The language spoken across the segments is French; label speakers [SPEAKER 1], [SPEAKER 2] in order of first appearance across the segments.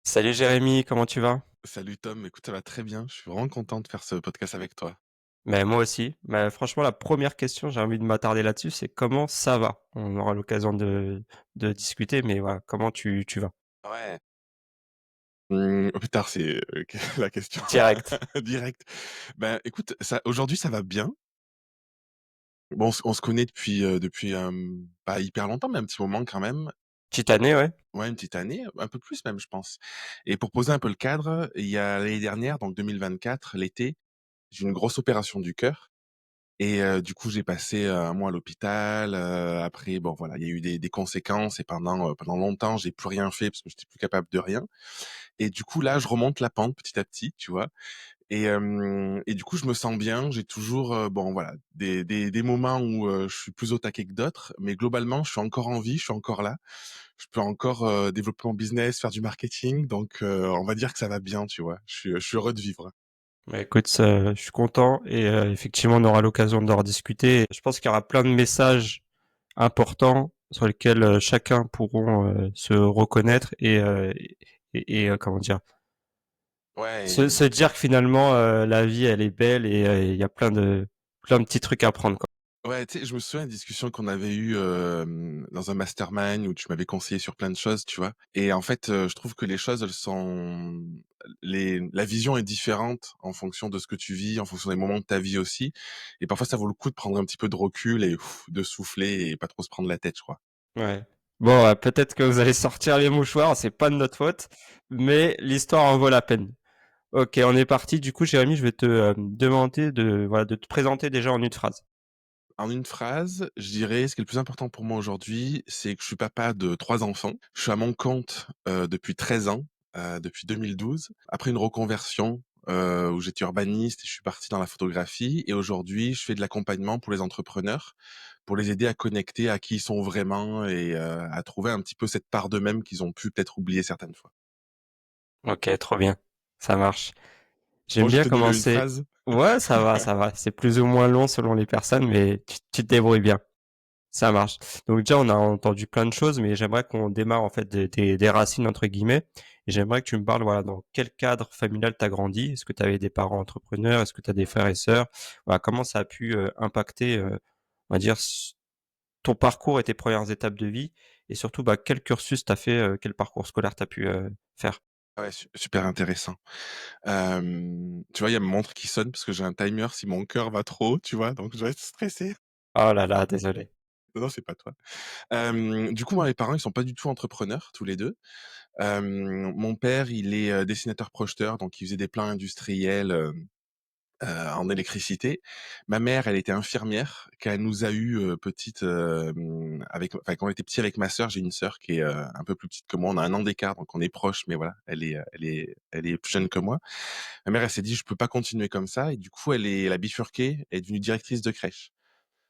[SPEAKER 1] Salut Jérémy, comment tu vas?
[SPEAKER 2] Salut Tom, écoute, ça va très bien. Je suis vraiment content de faire ce podcast avec toi.
[SPEAKER 1] Moi aussi. Franchement, la première question, j'ai envie de m'attarder là-dessus, c'est comment ça va? On aura l'occasion de discuter, mais voilà, comment tu vas?
[SPEAKER 2] Ouais. Oh putain, c'est la question
[SPEAKER 1] Direct.
[SPEAKER 2] directe. Ben, écoute, ça, aujourd'hui, ça va bien. Bon, on se connaît depuis pas hyper longtemps, mais un petit moment quand même.
[SPEAKER 1] Petite année, ouais.
[SPEAKER 2] Ouais, une petite année, un peu plus même, je pense. Et pour poser un peu le cadre, il y a l'année dernière, donc 2024, l'été, j'ai eu une grosse opération du cœur. Et du coup, j'ai passé un mois à l'hôpital. Après, bon, voilà, il y a eu des conséquences et pendant longtemps, j'ai plus rien fait parce que j'étais plus capable de rien. Et du coup, là, je remonte la pente petit à petit, tu vois. Et du coup, je me sens bien. J'ai toujours, bon, voilà, des moments où je suis plus au taquet que d'autres, mais globalement, je suis encore en vie, je suis encore là. Je peux encore développer mon business, faire du marketing. Donc, on va dire que ça va bien, tu vois. Je suis heureux de vivre.
[SPEAKER 1] Écoute, je suis content et effectivement, on aura l'occasion d'en rediscuter. Je pense qu'il y aura plein de messages importants sur lesquels chacun pourront se reconnaître comment dire,
[SPEAKER 2] Ouais.
[SPEAKER 1] se dire que finalement la vie elle est belle et il y a plein de petits trucs à prendre, quoi.
[SPEAKER 2] Ouais, tu sais, je me souviens d'une discussion qu'on avait eue, dans un mastermind où tu m'avais conseillé sur plein de choses, tu vois? Et en fait, je trouve que les choses, elles sont la vision est différente en fonction de ce que tu vis, en fonction des moments de ta vie aussi. Et parfois, ça vaut le coup de prendre un petit peu de recul et de souffler et pas trop se prendre la tête, je crois.
[SPEAKER 1] Ouais. Bon, peut-être que vous allez sortir les mouchoirs, c'est pas de notre faute, mais l'histoire en vaut la peine. Ok, on est parti. Du coup, Jérémy, je vais te demander de te présenter déjà en une phrase.
[SPEAKER 2] En une phrase, je dirais ce qui est le plus important pour moi aujourd'hui, c'est que je suis papa de 3 enfants. Je suis à mon compte, depuis 13 ans, depuis 2012. Après une reconversion, où j'étais urbaniste et je suis parti dans la photographie et aujourd'hui, je fais de l'accompagnement pour les entrepreneurs, pour les aider à connecter à qui ils sont vraiment et à trouver un petit peu cette part d'eux-mêmes qu'ils ont pu peut-être oublier certaines fois.
[SPEAKER 1] Ok, trop bien. Ça marche.
[SPEAKER 2] C'est bon,
[SPEAKER 1] J'aime
[SPEAKER 2] j'ai
[SPEAKER 1] bien
[SPEAKER 2] tenu le une
[SPEAKER 1] commencer.
[SPEAKER 2] phrase?
[SPEAKER 1] Ouais, ça va, ça va. C'est plus ou moins long selon les personnes, mais tu te débrouilles bien. Ça marche. Donc déjà, on a entendu plein de choses, mais j'aimerais qu'on démarre en fait des racines entre guillemets. Et j'aimerais que tu me parles, voilà, dans quel cadre familial t'as grandi? Est-ce que tu avais des parents entrepreneurs? Est-ce que tu as des frères et sœurs? Voilà, comment ça a pu impacter, on va dire, ton parcours et tes premières étapes de vie? Et surtout, bah, quel cursus t'as fait, quel parcours scolaire t'as pu faire?
[SPEAKER 2] Ouais, super intéressant. Tu vois, il y a ma montre qui sonne parce que j'ai un timer si mon cœur va trop haut, tu vois? Donc je dois être stressé.
[SPEAKER 1] Oh là là, désolé.
[SPEAKER 2] Non, non, c'est pas toi. Du coup, moi, mes parents, ils sont pas du tout entrepreneurs, tous les 2. Mon père, il est, dessinateur-projeteur, donc il faisait des plans industriels, en électricité. Ma mère, elle était infirmière, quand elle nous a eu petites, quand on était petits avec ma sœur, j'ai une sœur qui est, un peu plus petite que moi. On a 1 an d'écart, donc on est proches, mais voilà, elle est plus jeune que moi. Ma mère, elle s'est dit: «Je peux pas continuer comme ça» et du coup, elle a bifurqué, elle est devenue directrice de crèche.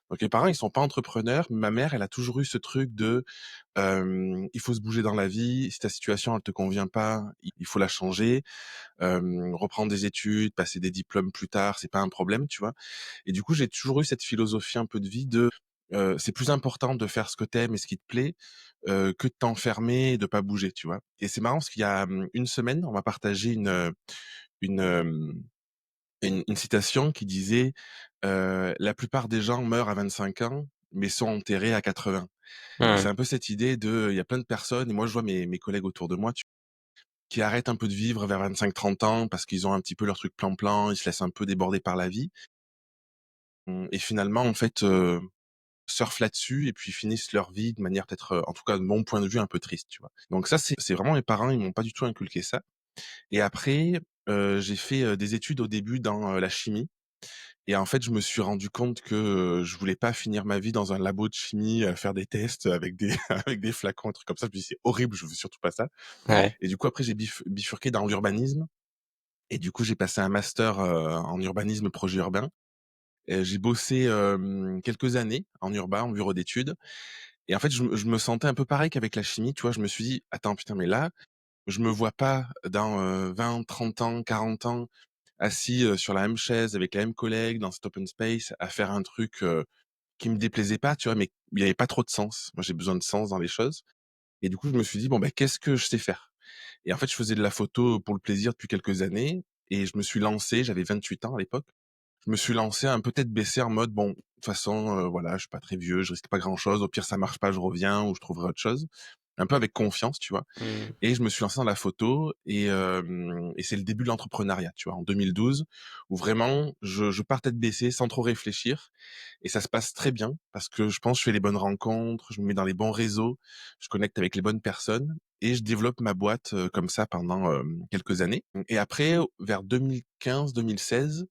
[SPEAKER 2] Donc mes parents, ils sont pas entrepreneurs, mais ma mère, elle a toujours eu ce truc de, il faut se bouger dans la vie. Si ta situation, elle te convient pas, il faut la changer. Reprendre des études, passer des diplômes plus tard, c'est pas un problème, tu vois? Et du coup, j'ai toujours eu cette philosophie un peu de vie de, c'est plus important de faire ce que t'aimes et ce qui te plaît, que de t'enfermer et de pas bouger, tu vois? Et c'est marrant parce qu'il y a, 1 semaine, on m'a partagé une, une citation qui disait, «La plupart des gens meurent à 25 ans, mais sont enterrés à 80». Et c'est
[SPEAKER 1] Mmh.
[SPEAKER 2] un peu cette idée de, il y a plein de personnes et moi je vois mes collègues autour de moi, qui arrêtent un peu de vivre vers 25-30 ans parce qu'ils ont un petit peu leur truc plan-plan, ils se laissent un peu déborder par la vie, et finalement en fait, surfent là-dessus et puis finissent leur vie de manière peut-être, en tout cas de mon point de vue un peu triste, tu vois? Donc ça c'est vraiment mes parents, ils m'ont pas du tout inculqué ça. Et après, j'ai fait, des études au début dans, la chimie. Et en fait, je me suis rendu compte que, je voulais pas finir ma vie dans un labo de chimie, à faire des tests avec des avec des flacons, un truc comme ça. Je me dis: «C'est horrible, je veux surtout pas ça».
[SPEAKER 1] Ouais.
[SPEAKER 2] Et du coup, après, j'ai bifurqué dans l'urbanisme et du coup, j'ai passé un master, en urbanisme projet urbain. Et j'ai bossé, quelques années en urbain, en bureau d'études et en fait, je me sentais un peu pareil qu'avec la chimie, tu vois? Je me suis dit: «Attends, putain, mais là, je me vois pas dans, 20-30 ans, 40 ans assis, sur la même chaise avec les mêmes collègues dans cet open space à faire un truc, qui me déplaisait pas, tu vois? Mais il y avait pas trop de sens. Moi, j'ai besoin de sens dans les choses et du coup, je me suis dit: «Bon, bah, qu'est-ce que je sais faire?» Et en fait, je faisais de la photo pour le plaisir depuis quelques années et je me suis lancé, j'avais 28 ans à l'époque. Je me suis lancé un peu tête baissée en mode: «Bon, de toute façon, voilà, je suis pas très vieux, je risque pas grand-chose. Au pire, ça marche pas, je reviens ou je trouverai autre chose». Un peu avec confiance, tu vois?
[SPEAKER 1] Mmh.
[SPEAKER 2] Et je me suis lancé dans la photo et c'est le début de l'entrepreneuriat, tu vois? En 2012 où vraiment je pars tête baissée sans trop réfléchir et ça se passe très bien parce que je pense que je fais les bonnes rencontres, je me mets dans les bons réseaux, je connecte avec les bonnes personnes et je développe ma boîte, comme ça pendant, quelques années et après vers 2015-2016,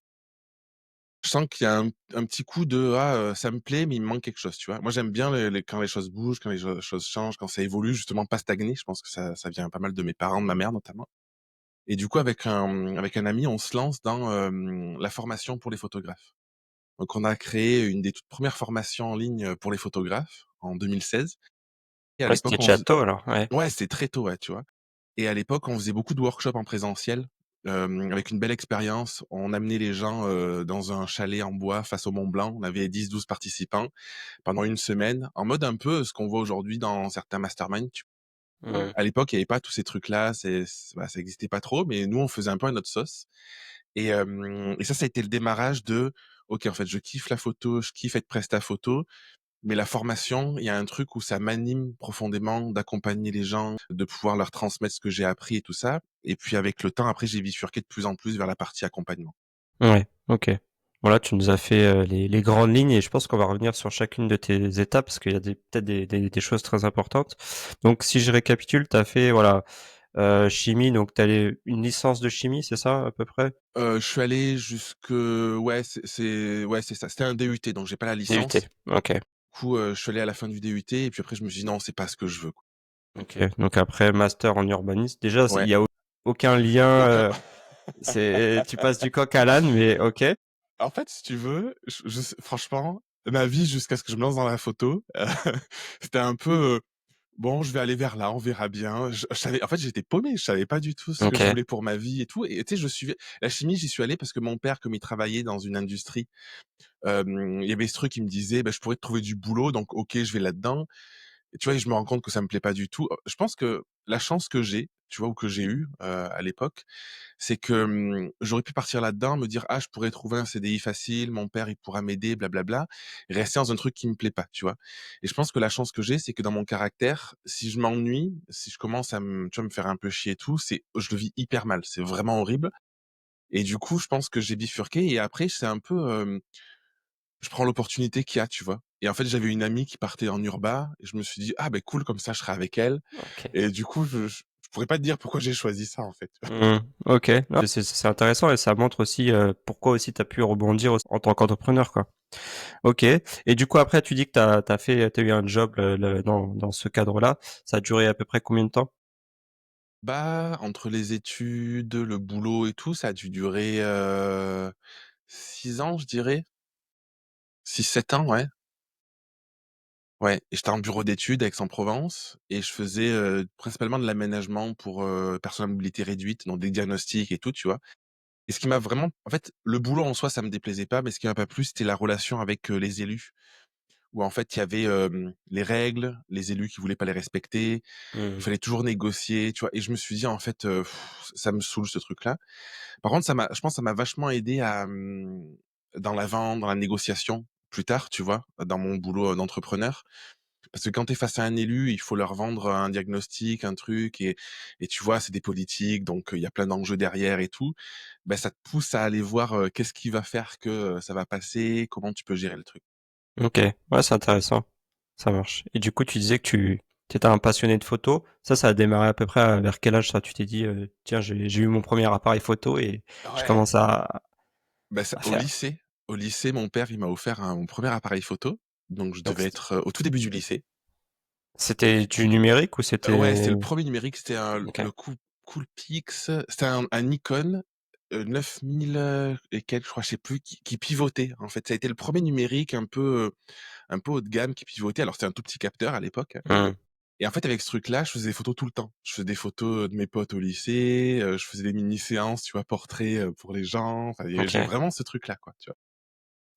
[SPEAKER 2] je sens qu'il y a un petit coup de: «Ah, ça me plaît, mais il me manque quelque chose», tu vois? Moi, j'aime bien les quand les choses bougent, quand les choses changent, quand ça évolue, justement pas stagner. Je pense que ça vient pas mal de mes parents, de ma mère notamment et du coup avec un ami, on se lance dans, la formation pour les photographes. Donc on a créé une des toutes premières formations en ligne, pour les photographes en 2016 et à
[SPEAKER 1] Ouais, c'était
[SPEAKER 2] l'époque
[SPEAKER 1] déjà tôt alors, ouais.
[SPEAKER 2] ouais, c'était très tôt, ouais, tu vois? Et à l'époque, on faisait beaucoup de workshops en présentiel, avec une belle expérience. On amenait les gens, dans un chalet en bois face au Mont Blanc. On avait 10-12 participants pendant une semaine, en mode un peu ce qu'on voit aujourd'hui dans certains masterminds,
[SPEAKER 1] Mmh.
[SPEAKER 2] à l'époque, il y avait pas tous ces trucs-là, bah, ça existait pas trop, mais nous, on faisait un peu à notre sauce et ça a été le démarrage de: «OK, en fait, je kiffe la photo, je kiffe être presta photo, mais la formation, il y a un truc où ça m'anime profondément d'accompagner les gens, de pouvoir leur transmettre ce que j'ai appris et tout ça. Et puis avec le temps, après, j'ai bifurqué de plus en plus vers la partie accompagnement.
[SPEAKER 1] Ouais, OK. Voilà, tu nous as fait, les grandes lignes et je pense qu'on va revenir sur chacune de tes étapes parce qu'il y a peut-être des choses très importantes. Donc si je récapitule, tu as fait voilà, chimie, donc tu as une licence de chimie, c'est ça à peu près?
[SPEAKER 2] Je suis allé jusque ouais, ouais, c'est ça. C'était un DUT, donc j'ai pas la
[SPEAKER 1] DUT,
[SPEAKER 2] licence.
[SPEAKER 1] OK.
[SPEAKER 2] Du coup, je suis allé à la fin du DUT et puis après je me suis dit: «Non, c'est pas ce que je veux, quoi».
[SPEAKER 1] OK, donc après master en urbanisme. Déjà, il
[SPEAKER 2] Ouais,
[SPEAKER 1] y a aucun lien,
[SPEAKER 2] aucun
[SPEAKER 1] c'est tu passes du coq à l'âne, mais OK.
[SPEAKER 2] en fait, si tu veux, je sais franchement, ma vie jusqu'à ce que je me lance dans la photo, c'était un peu, bon, je vais aller vers là, on verra bien. Je savais en fait, j'étais paumé, je savais pas du tout ce que je
[SPEAKER 1] OK.
[SPEAKER 2] voulais pour ma vie et tout et tu sais, je suivais la chimie, j'y suis allé parce que mon père, comme il travaillait dans une industrie, il y avait ce truc, il me disait: «Bah, je pourrais te trouver du boulot, donc OK, je vais là-dedans». Et tu vois? Et je me rends compte que ça me plaît pas du tout. Je pense que la chance que j'ai, tu vois? Ou que j'ai eue, à l'époque, c'est que, j'aurais pu partir là-dedans, me dire: «Ah, je pourrais trouver un CDI facile, mon père, il pourra m'aider, blablabla», et rester dans un truc qui me plaît pas, tu vois? Et je pense que la chance que j'ai, c'est que dans mon caractère, si je m'ennuie, si je commence à tu vois, me faire un peu chier et tout, je le vis hyper mal, c'est vraiment horrible et du coup, je pense que j'ai bifurqué et après, c'est un peu, je prends l'opportunité qu'il y a, tu vois? Et en fait, j'avais une amie qui partait en urba et je me suis dit: «Ah, ben cool, comme ça, je serai avec elle».
[SPEAKER 1] OK.
[SPEAKER 2] Et du coup, je pourrais pas te dire pourquoi j'ai choisi ça, en fait.
[SPEAKER 1] Mmh. OK. Non, c'est intéressant et ça montre aussi, pourquoi aussi tu as pu rebondir en tant qu'entrepreneur, quoi. OK et du coup, après, tu dis que tu as eu un job, dans ce cadre-là. Ça a duré à peu près combien de temps?
[SPEAKER 2] Bah, entre les études, le boulot et tout, ça a dû durer, 6 ans, je dirais. 6-7 ans, ouais. Ouais et j'étais en bureau d'études à Aix-en-Provence et je faisais, principalement de l'aménagement pour, personnes à mobilité réduite, donc des diagnostics et tout, tu vois? Et ce qui m'a vraiment en fait, le boulot en soi, ça me déplaisait pas, mais ce qui m'a pas plu, c'était la relation avec, les élus. Où en fait, il y avait, les règles, les élus qui voulaient pas les respecter, il
[SPEAKER 1] Mmh.
[SPEAKER 2] fallait toujours négocier, tu vois? Et je me suis dit: «En fait, ça me saoule ce truc-là». Par contre, je pense que ça m'a vachement aidé à, dans la vente, dans la négociation, plus tard, tu vois? Dans mon boulot, d'entrepreneur. Parce que quand tu es face à un élu, il faut leur vendre un diagnostic, un truc et tu vois, c'est des politiques, donc il y a plein d'enjeux derrière et tout. Ben ça te pousse à aller voir, qu'est-ce qui va faire que, ça va passer, comment tu peux gérer le truc.
[SPEAKER 1] OK. Ouais, c'est intéressant. Ça marche et du coup, tu disais que tu étais un passionné de photo. Ça a démarré à peu près vers quel âge ça? Tu t'es dit, «Tiens, j'ai eu mon premier appareil photo et je
[SPEAKER 2] Ouais.
[SPEAKER 1] commence
[SPEAKER 2] Bah, ça
[SPEAKER 1] à faire».
[SPEAKER 2] au lycée, mon père, il m'a offert mon premier appareil photo, donc je
[SPEAKER 1] Donc
[SPEAKER 2] devais être, au tout début du lycée.
[SPEAKER 1] c'était du numérique ou
[SPEAKER 2] Ouais,
[SPEAKER 1] c'était
[SPEAKER 2] c'était le premier numérique, c'était
[SPEAKER 1] OK.
[SPEAKER 2] le Coolpix, c'était un Nikon, 9000, et quelques, je crois, je sais plus, qui pivotait, en fait. Ça a été le premier numérique un peu haut de gamme qui pivotait. Alors, c'était un tout petit capteur à l'époque
[SPEAKER 1] Mmh.
[SPEAKER 2] et en fait, avec ce truc-là, je faisais des photos tout le temps. Je faisais des photos, de mes potes au lycée, je faisais des mini séances, tu vois, portraits, pour les gens. Enfin, j'ai
[SPEAKER 1] OK.
[SPEAKER 2] vraiment ce truc-là, quoi, tu vois?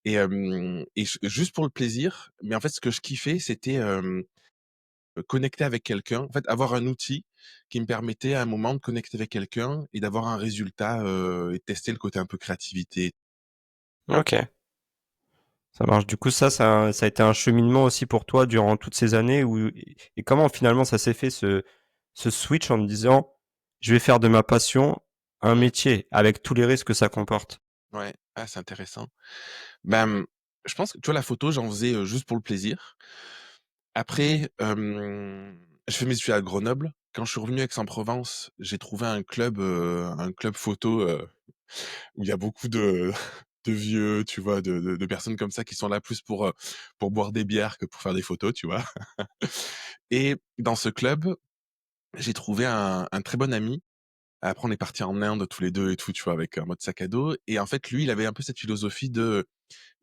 [SPEAKER 2] Et juste pour le plaisir, mais en fait, ce que je kiffais, c'était, connecter avec quelqu'un, en fait, avoir un outil. qui me permettait à un moment de connecter avec quelqu'un et d'avoir un résultat, et de tester le côté un peu créativité.
[SPEAKER 1] OK, ça marche. Du coup, ça a été un cheminement aussi pour toi durant toutes ces années où et comment finalement ça s'est fait ce switch en te disant: «Je vais faire de ma passion un
[SPEAKER 2] Mmh.
[SPEAKER 1] métier», avec tous les risques que ça comporte?
[SPEAKER 2] Ouais. Ah, c'est intéressant. Ben, je pense que, tu vois, la photo, j'en faisais, juste pour le plaisir. Après, je fais mes études à Grenoble. Quand je suis revenu à Aix-en-Provence, j'ai trouvé un club photo, où il y a beaucoup de de vieux, tu vois, de personnes comme ça qui sont là plus pour boire des bières que pour faire des photos, tu vois? Et dans ce club, j'ai trouvé un très bon ami. Après, on est partis en Inde tous les 2 et tout, tu vois, avec un mode sac à dos. Et en fait, lui, il avait un peu cette philosophie de: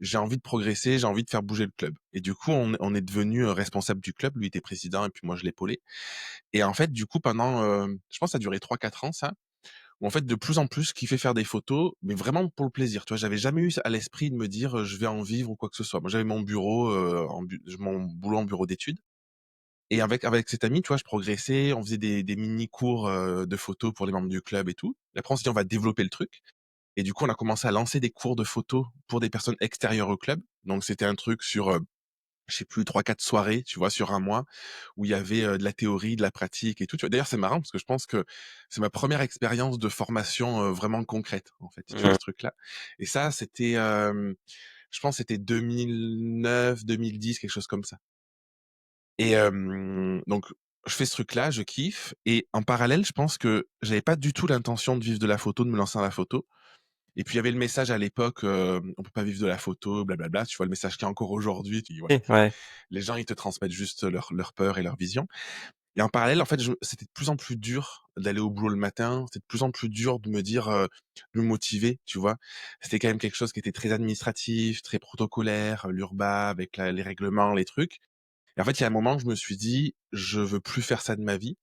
[SPEAKER 2] «J'ai envie de progresser, j'ai envie de faire bouger le club». Et du coup, on est devenus, responsables du club. Lui était président et puis moi, je l'épaulais. Et en fait, du coup, pendant, je pense que ça a duré 3-4 ans ça, où en fait, de plus en plus, je kiffais faire des photos, mais vraiment pour le plaisir, tu vois? J'avais jamais eu à l'esprit de me dire, «Je vais en vivre» ou quoi que ce soit. Moi, j'avais mon bureau, mon boulot en bureau d'études. Et avec cet ami, tu vois, je progressais, on faisait des mini cours, de photos pour les membres du club et tout. Et après on s'est dit: «On va développer le truc». Et du coup, on a commencé à lancer des cours de photos pour des personnes extérieures au club. Donc c'était un truc sur, je sais plus, 3-4 soirées, tu vois, sur un mois, où il y avait, de la théorie, de la pratique et tout, tu vois? D'ailleurs, c'est marrant parce que je pense que c'est ma première expérience de formation, vraiment concrète, en fait, si tu veux,
[SPEAKER 1] Mmh.
[SPEAKER 2] ce truc-là. Et ça, c'était, je pense c'était 2009-2010, quelque chose comme ça. Et donc je fais ce truc-là, je kiffe. Et en parallèle, je pense que j'avais pas du tout l'intention de vivre de la photo, de me lancer dans la photo. Et puis il y avait le message à l'époque, «On peut pas vivre de la photo, blablabla». Tu vois le message qu'il y a encore aujourd'hui? Tu dis: «Ouais,
[SPEAKER 1] Oui, ouais.
[SPEAKER 2] les gens, ils te transmettent juste leur peur et leur vision». Et en parallèle, en fait, c'était de plus en plus dur d'aller au boulot le matin. C'était de plus en plus dur de me dire, de me motiver, tu vois? C'était quand même quelque chose qui était très administratif, très protocolaire, l'urba avec les règlements, les trucs. Et en fait, il y a un moment, je me suis dit: «Je veux plus faire ça de ma vie».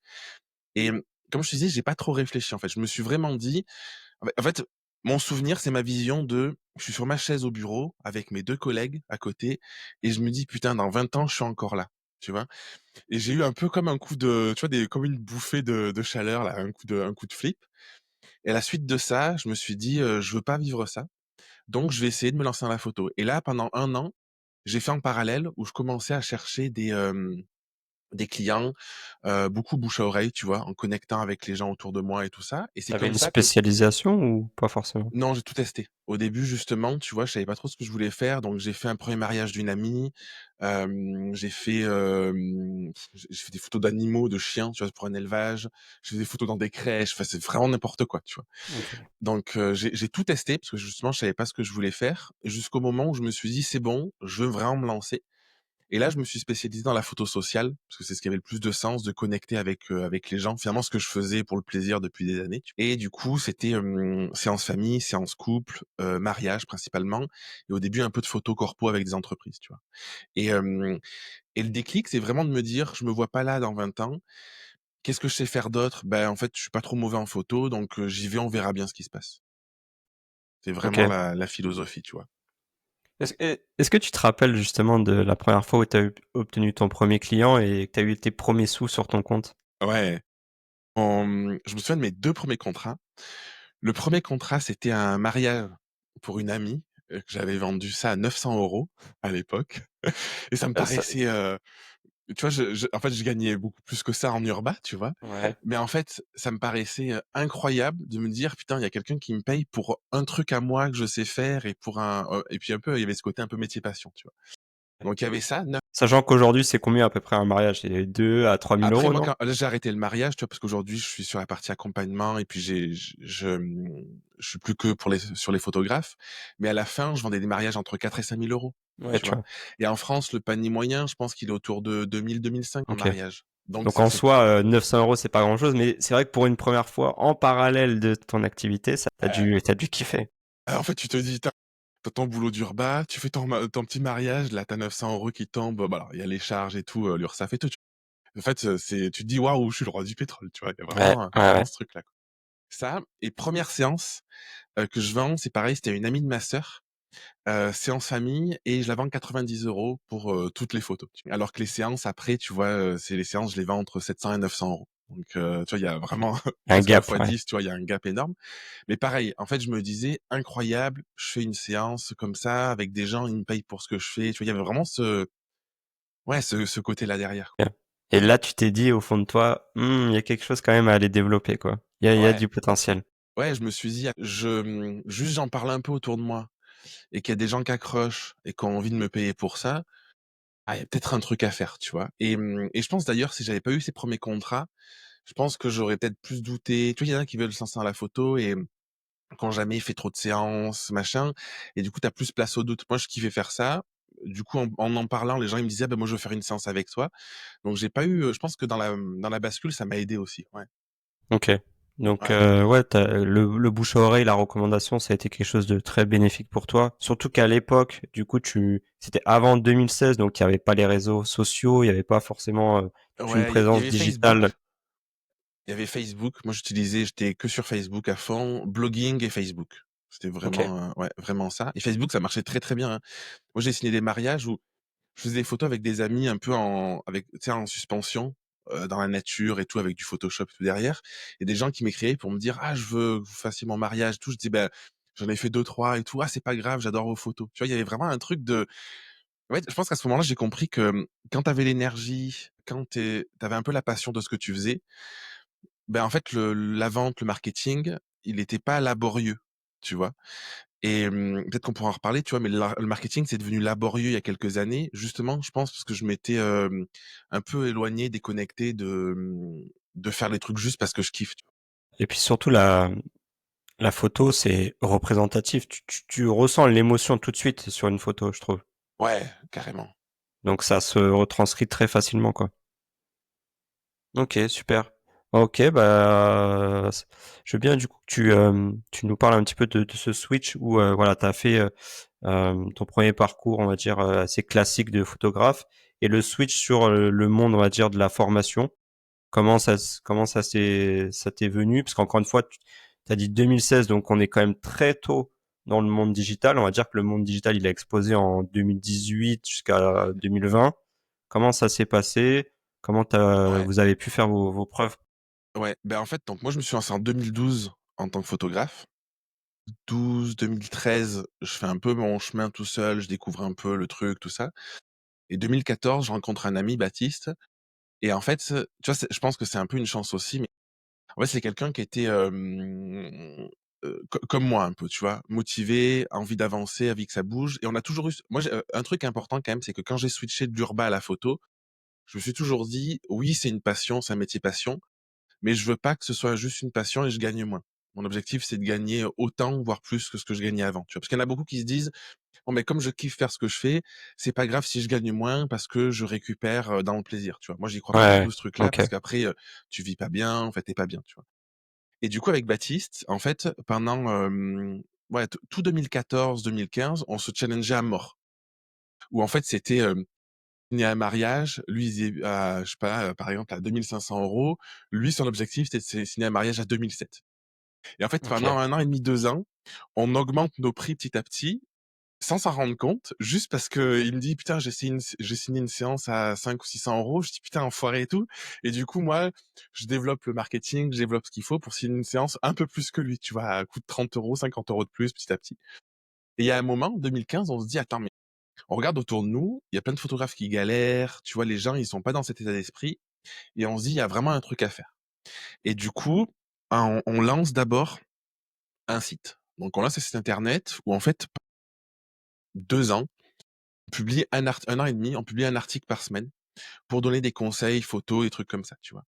[SPEAKER 2] Et comme je te disais, j'ai pas trop réfléchi, en fait. Je me suis vraiment dit en fait, mon souvenir, c'est ma vision de: je suis sur ma chaise au bureau avec mes 2 collègues à côté et je me dis: «Putain, dans 20 ans, je suis encore là». Tu vois? Et j'ai eu un peu comme un coup de, tu vois, comme une bouffée de chaleur là, un coup de flip. Et à la suite de ça, je me suis dit: «Je veux pas vivre ça, donc je vais essayer de me lancer dans la photo». Et là, pendant 1 an, j'ai fait en parallèle où je commençais à chercher des clients, beaucoup bouche à oreille, tu vois? En connectant avec les gens autour de moi et tout ça. Et c'est
[SPEAKER 1] Tu avais
[SPEAKER 2] comme
[SPEAKER 1] une
[SPEAKER 2] ça que
[SPEAKER 1] spécialisation ou pas forcément?
[SPEAKER 2] non, j'ai tout testé. Au début, justement, tu vois, je savais pas trop ce que je voulais faire, donc j'ai fait un premier mariage d'une amie. J'ai fait des photos d'animaux, de chiens, tu vois, pour un élevage. J'ai fait des photos dans des crèches, enfin, c'est vraiment n'importe quoi, tu vois?
[SPEAKER 1] OK.
[SPEAKER 2] Donc j'ai tout testé parce que justement, je savais pas ce que je voulais faire, jusqu'au moment où je me suis dit: «C'est bon, je veux vraiment me lancer». Et là, je me suis spécialisé dans la photo sociale, parce que c'est ce qui avait le plus de sens, de connecter avec les gens. Finalement, ce que je faisais pour le plaisir depuis des années. Et du coup, c'était, séance famille, séance couple, mariage principalement, et au début un peu de photos corpo avec des entreprises, tu vois? Et le déclic, c'est vraiment de me dire: «Je me vois pas là dans 20 ans. Qu'est-ce que je sais faire d'autre? Ben, en fait, je suis pas trop mauvais en photo, donc j'y vais, on verra bien ce qui se passe». C'est vraiment
[SPEAKER 1] OK.
[SPEAKER 2] la philosophie, tu vois?
[SPEAKER 1] Est-ce que tu te rappelles justement de la première fois où tu as obtenu ton premier client et que tu as eu tes premiers sous sur ton compte?
[SPEAKER 2] Ouais. Je me souviens de mes 2 premiers contrats. Le premier contrat, c'était un mariage pour une amie, que j'avais vendu ça à 900 € à l'époque. Et ça me
[SPEAKER 1] Ça
[SPEAKER 2] paraissait, tu vois, en fait, je gagnais beaucoup plus que ça en urbain, tu vois?
[SPEAKER 1] Ouais.
[SPEAKER 2] Mais en fait, ça me paraissait, incroyable de me dire: «Putain, il y a quelqu'un qui me paye pour un truc à moi que je sais faire et pour un» et puis un peu, il y avait ce côté un peu métier passion, tu vois? Donc il y avait
[SPEAKER 1] Et
[SPEAKER 2] ça.
[SPEAKER 1] sachant qu'aujourd'hui, c'est combien à peu près un mariage? C'est 2 à 3 000
[SPEAKER 2] Après
[SPEAKER 1] €,
[SPEAKER 2] moi,
[SPEAKER 1] non?
[SPEAKER 2] quand là, j'ai arrêté le mariage, tu vois? Parce qu'aujourd'hui, je suis sur la partie accompagnement et puis je suis plus que sur les photographes. Mais à la fin, je vendais des mariages entre 4 et 5 000 €,
[SPEAKER 1] Ouais,
[SPEAKER 2] tu
[SPEAKER 1] tu
[SPEAKER 2] vois?
[SPEAKER 1] vois?
[SPEAKER 2] Et en France, le panier moyen, je pense qu'il est autour de 2000-2005 en
[SPEAKER 1] OK.
[SPEAKER 2] mariage. Donc
[SPEAKER 1] Donc
[SPEAKER 2] ça
[SPEAKER 1] en
[SPEAKER 2] fait
[SPEAKER 1] soi, 900 €, c'est pas grand-chose, mais c'est vrai que pour une première fois, en parallèle de ton activité, ça tu dû kiffer.
[SPEAKER 2] en fait, tu te dis: tu ton boulot d'urba, tu fais ton petit mariage, là, tu as 900 € qui tombent. Bah, alors, il y a les charges et tout, l'URSSAF et tout, tu en fait, tu te dis: «Waouh, je suis le roi du pétrole», tu vois? Il y a
[SPEAKER 1] Ouais, ouais,
[SPEAKER 2] vraiment
[SPEAKER 1] ouais.
[SPEAKER 2] ce truc-là, quoi. Ça. Et première séance que je vends, c'est pareil, c'était une amie de ma sœur, séance famille, et je la vends 90 € pour, toutes les photos. Alors que les séances après, tu vois, c'est les séances, je les vends entre 700 et 900 €. Donc, tu vois, il y a vraiment
[SPEAKER 1] Un
[SPEAKER 2] presque un
[SPEAKER 1] gap,
[SPEAKER 2] fois
[SPEAKER 1] ouais.
[SPEAKER 2] 10, tu vois, il y a un gap énorme. Mais pareil, en fait, je me disais: «Incroyable, je fais une séance comme ça avec des gens, ils me payent pour ce que je fais». Tu vois, il y avait vraiment ce côté-là derrière, quoi.
[SPEAKER 1] Bien. Et là, tu t'es dit au fond de toi, il y a quelque chose quand même à aller développer, quoi. Il y a
[SPEAKER 2] Ouais,
[SPEAKER 1] du potentiel.
[SPEAKER 2] ouais, je me suis dit: juste j'en parle un peu autour de moi et qu'il y a des gens qui accrochent et qui ont envie de me payer pour ça, ah, il y a peut-être un truc à faire, tu vois? Et je pense d'ailleurs, si j'avais pas eu ces premiers contrats, je pense que j'aurais peut-être plus douté. Tu vois, il y en a qui veulent se lancer dans la photo et qui ont jamais fait trop de séances, machin, et du coup, tu as plus place au doute. Moi, je kiffais faire ça. Du coup, en parlant, les gens, ils me disaient: «Ah, bah, moi, je veux faire une séance avec toi». Donc j'ai pas eu, je pense que dans la bascule, ça m'a aidé aussi. Ouais,
[SPEAKER 1] OK. Donc,
[SPEAKER 2] ouais.
[SPEAKER 1] ouais, le bouche à oreille, la recommandation, ça a été quelque chose de très bénéfique pour toi. Surtout qu'à l'époque, du coup, c'était avant 2016, donc il y avait pas les réseaux sociaux, il y avait pas forcément, toute une
[SPEAKER 2] Ouais, il y
[SPEAKER 1] présence
[SPEAKER 2] avait Facebook.
[SPEAKER 1] digitale.
[SPEAKER 2] Il y avait Facebook. Moi, j'étais que sur Facebook à fond, blogging et Facebook. C'était
[SPEAKER 1] OK.
[SPEAKER 2] vraiment, ouais, vraiment ça. Et Facebook, ça marchait très, très bien, hein. Moi, j'ai signé des mariages où je faisais des photos avec des amis un peu tu sais, en suspension, dans la nature et tout, avec du Photoshop tout derrière. Et des gens qui m'écrivaient pour me dire: «Ah, je veux que vous fassiez mon mariage», tout. Je dis: «Ben, j'en ai fait deux trois et tout. Ah, c'est pas grave, j'adore vos photos». Tu vois, il y avait vraiment un truc de ouais, je pense qu'à ce moment-là, j'ai compris que, quand t'avais l'énergie, quand t'avais un peu la passion de ce que tu faisais, ben, en fait, la vente, le marketing, il était pas laborieux, tu vois? Et peut-être qu'on pourra en reparler, tu vois? Mais le marketing, c'est devenu laborieux il y a quelques années, justement, je pense, parce que je m'étais, un peu éloigné, déconnecté de faire les trucs juste parce que je kiffe, tu
[SPEAKER 1] Et puis surtout la photo, c'est représentatif. Tu ressens l'émotion tout de suite sur une photo, je trouve.
[SPEAKER 2] vois? Ouais, carrément.
[SPEAKER 1] Donc ça se retranscrit très facilement, quoi. OK, super. OK, bah, je veux bien du coup que tu nous parles un petit peu de ce switch où, voilà, tu as fait, ton premier parcours, on va dire, assez classique de photographe et le switch sur, le monde, on va dire, de la formation. Comment ça t'est venu? Parce qu'encore une fois, tu as dit 2016, donc on est quand même très tôt dans le monde digital. On va dire que le monde digital, il a explosé en 2018 jusqu'à 2020. Comment ça s'est passé?
[SPEAKER 2] Ouais,
[SPEAKER 1] Vous avez pu faire vos preuves?
[SPEAKER 2] ouais. Ben, en fait, donc moi, je me suis lancé en 2012 en tant que photographe. 2013, je fais un peu mon chemin tout seul, je découvre un peu le truc, tout ça. Et 2014, je rencontre un ami, Baptiste. Et en fait, tu vois, je pense que c'est un peu une chance aussi, mais en fait, c'est quelqu'un qui était, comme moi un peu, tu vois? Motivé, envie d'avancer, envie que ça bouge, et on a toujours eu moi, j'ai, un truc important quand même, c'est que quand j'ai switché de l'urbain à la photo, je me suis toujours dit: «Oui, c'est une passion, c'est un métier passion, mais je veux pas que ce soit juste une passion et je gagne moins». Mon objectif, c'est de gagner autant, voire plus que ce que je gagnais avant, tu vois? Parce qu'il y en a beaucoup qui se disent: «Bon, mais comme je kiffe faire ce que je fais, c'est pas grave si je gagne moins parce que je récupère, dans le plaisir», tu vois? Moi, j'y crois pas du
[SPEAKER 1] Ouais,
[SPEAKER 2] tout ce truc-là
[SPEAKER 1] OK.
[SPEAKER 2] parce qu'après, tu vis pas bien, en fait, tu pas bien, tu vois? Et du coup, avec Baptiste, en fait, pendant, ouais, tout 2014-2015, on se challengeait à mort. Où en fait, c'était, signer un mariage, lui, il faisait à, je sais pas, par exemple, à 2 500 €. Lui, son objectif, c'était de signer un mariage à 2007. Et en fait, pendant
[SPEAKER 1] OK.
[SPEAKER 2] 1 an et demi, 2 ans, on augmente nos prix petit à petit, sans s'en rendre compte, juste parce qu'il me dit: «Putain, j'ai signé une séance à 500 ou 600 €». Je dis: «Putain, enfoiré et tout». Et du coup, moi, je développe le marketing, je développe ce qu'il faut pour signer une séance un peu plus que lui, tu vois? À coût de 30 €, 50 € de plus, petit à petit. Et il y a un moment, 2015, on se dit: «Attends, mais» on regarde autour de nous, il y a plein de photographes qui galèrent, tu vois? Les gens, ils sont pas dans cet état d'esprit, et on se dit: «Il y a vraiment un truc à faire». Et du coup, on lance d'abord un site. Donc on lance un site internet où en fait, 2 ans, on publie 1 an et demi, on publie un article par semaine pour donner des conseils, photos, des trucs comme ça, tu vois?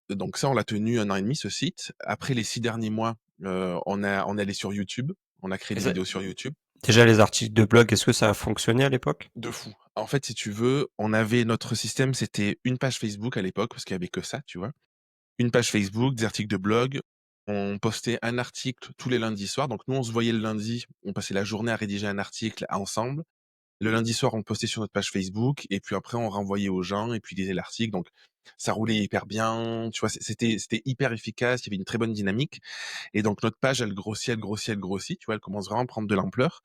[SPEAKER 2] Donc ça, on l'a tenu 1 an et demi, ce site. Après les 6 derniers mois, on est allé sur YouTube. On a créé
[SPEAKER 1] Et
[SPEAKER 2] des
[SPEAKER 1] ça
[SPEAKER 2] vidéos sur YouTube.
[SPEAKER 1] déjà les articles de blog, est-ce que ça a fonctionné à l'époque?
[SPEAKER 2] De fou. En fait, si tu veux, on avait notre système, c'était une page Facebook à l'époque, parce qu'il y avait que ça, tu vois? Une page Facebook, des articles de blog. On postait un article tous les lundis soirs. Donc nous, on se voyait le lundi, on passait la journée à rédiger un article ensemble. Le lundi soir, on le postait sur notre page Facebook et puis après on renvoyait aux gens et puis ils lisaient l'article. Donc ça roulait hyper bien, tu vois? C'était hyper efficace, il y avait une très bonne dynamique, et donc notre page, elle grossit, elle grossit, elle grossit, tu vois? Elle commence vraiment à prendre de l'ampleur.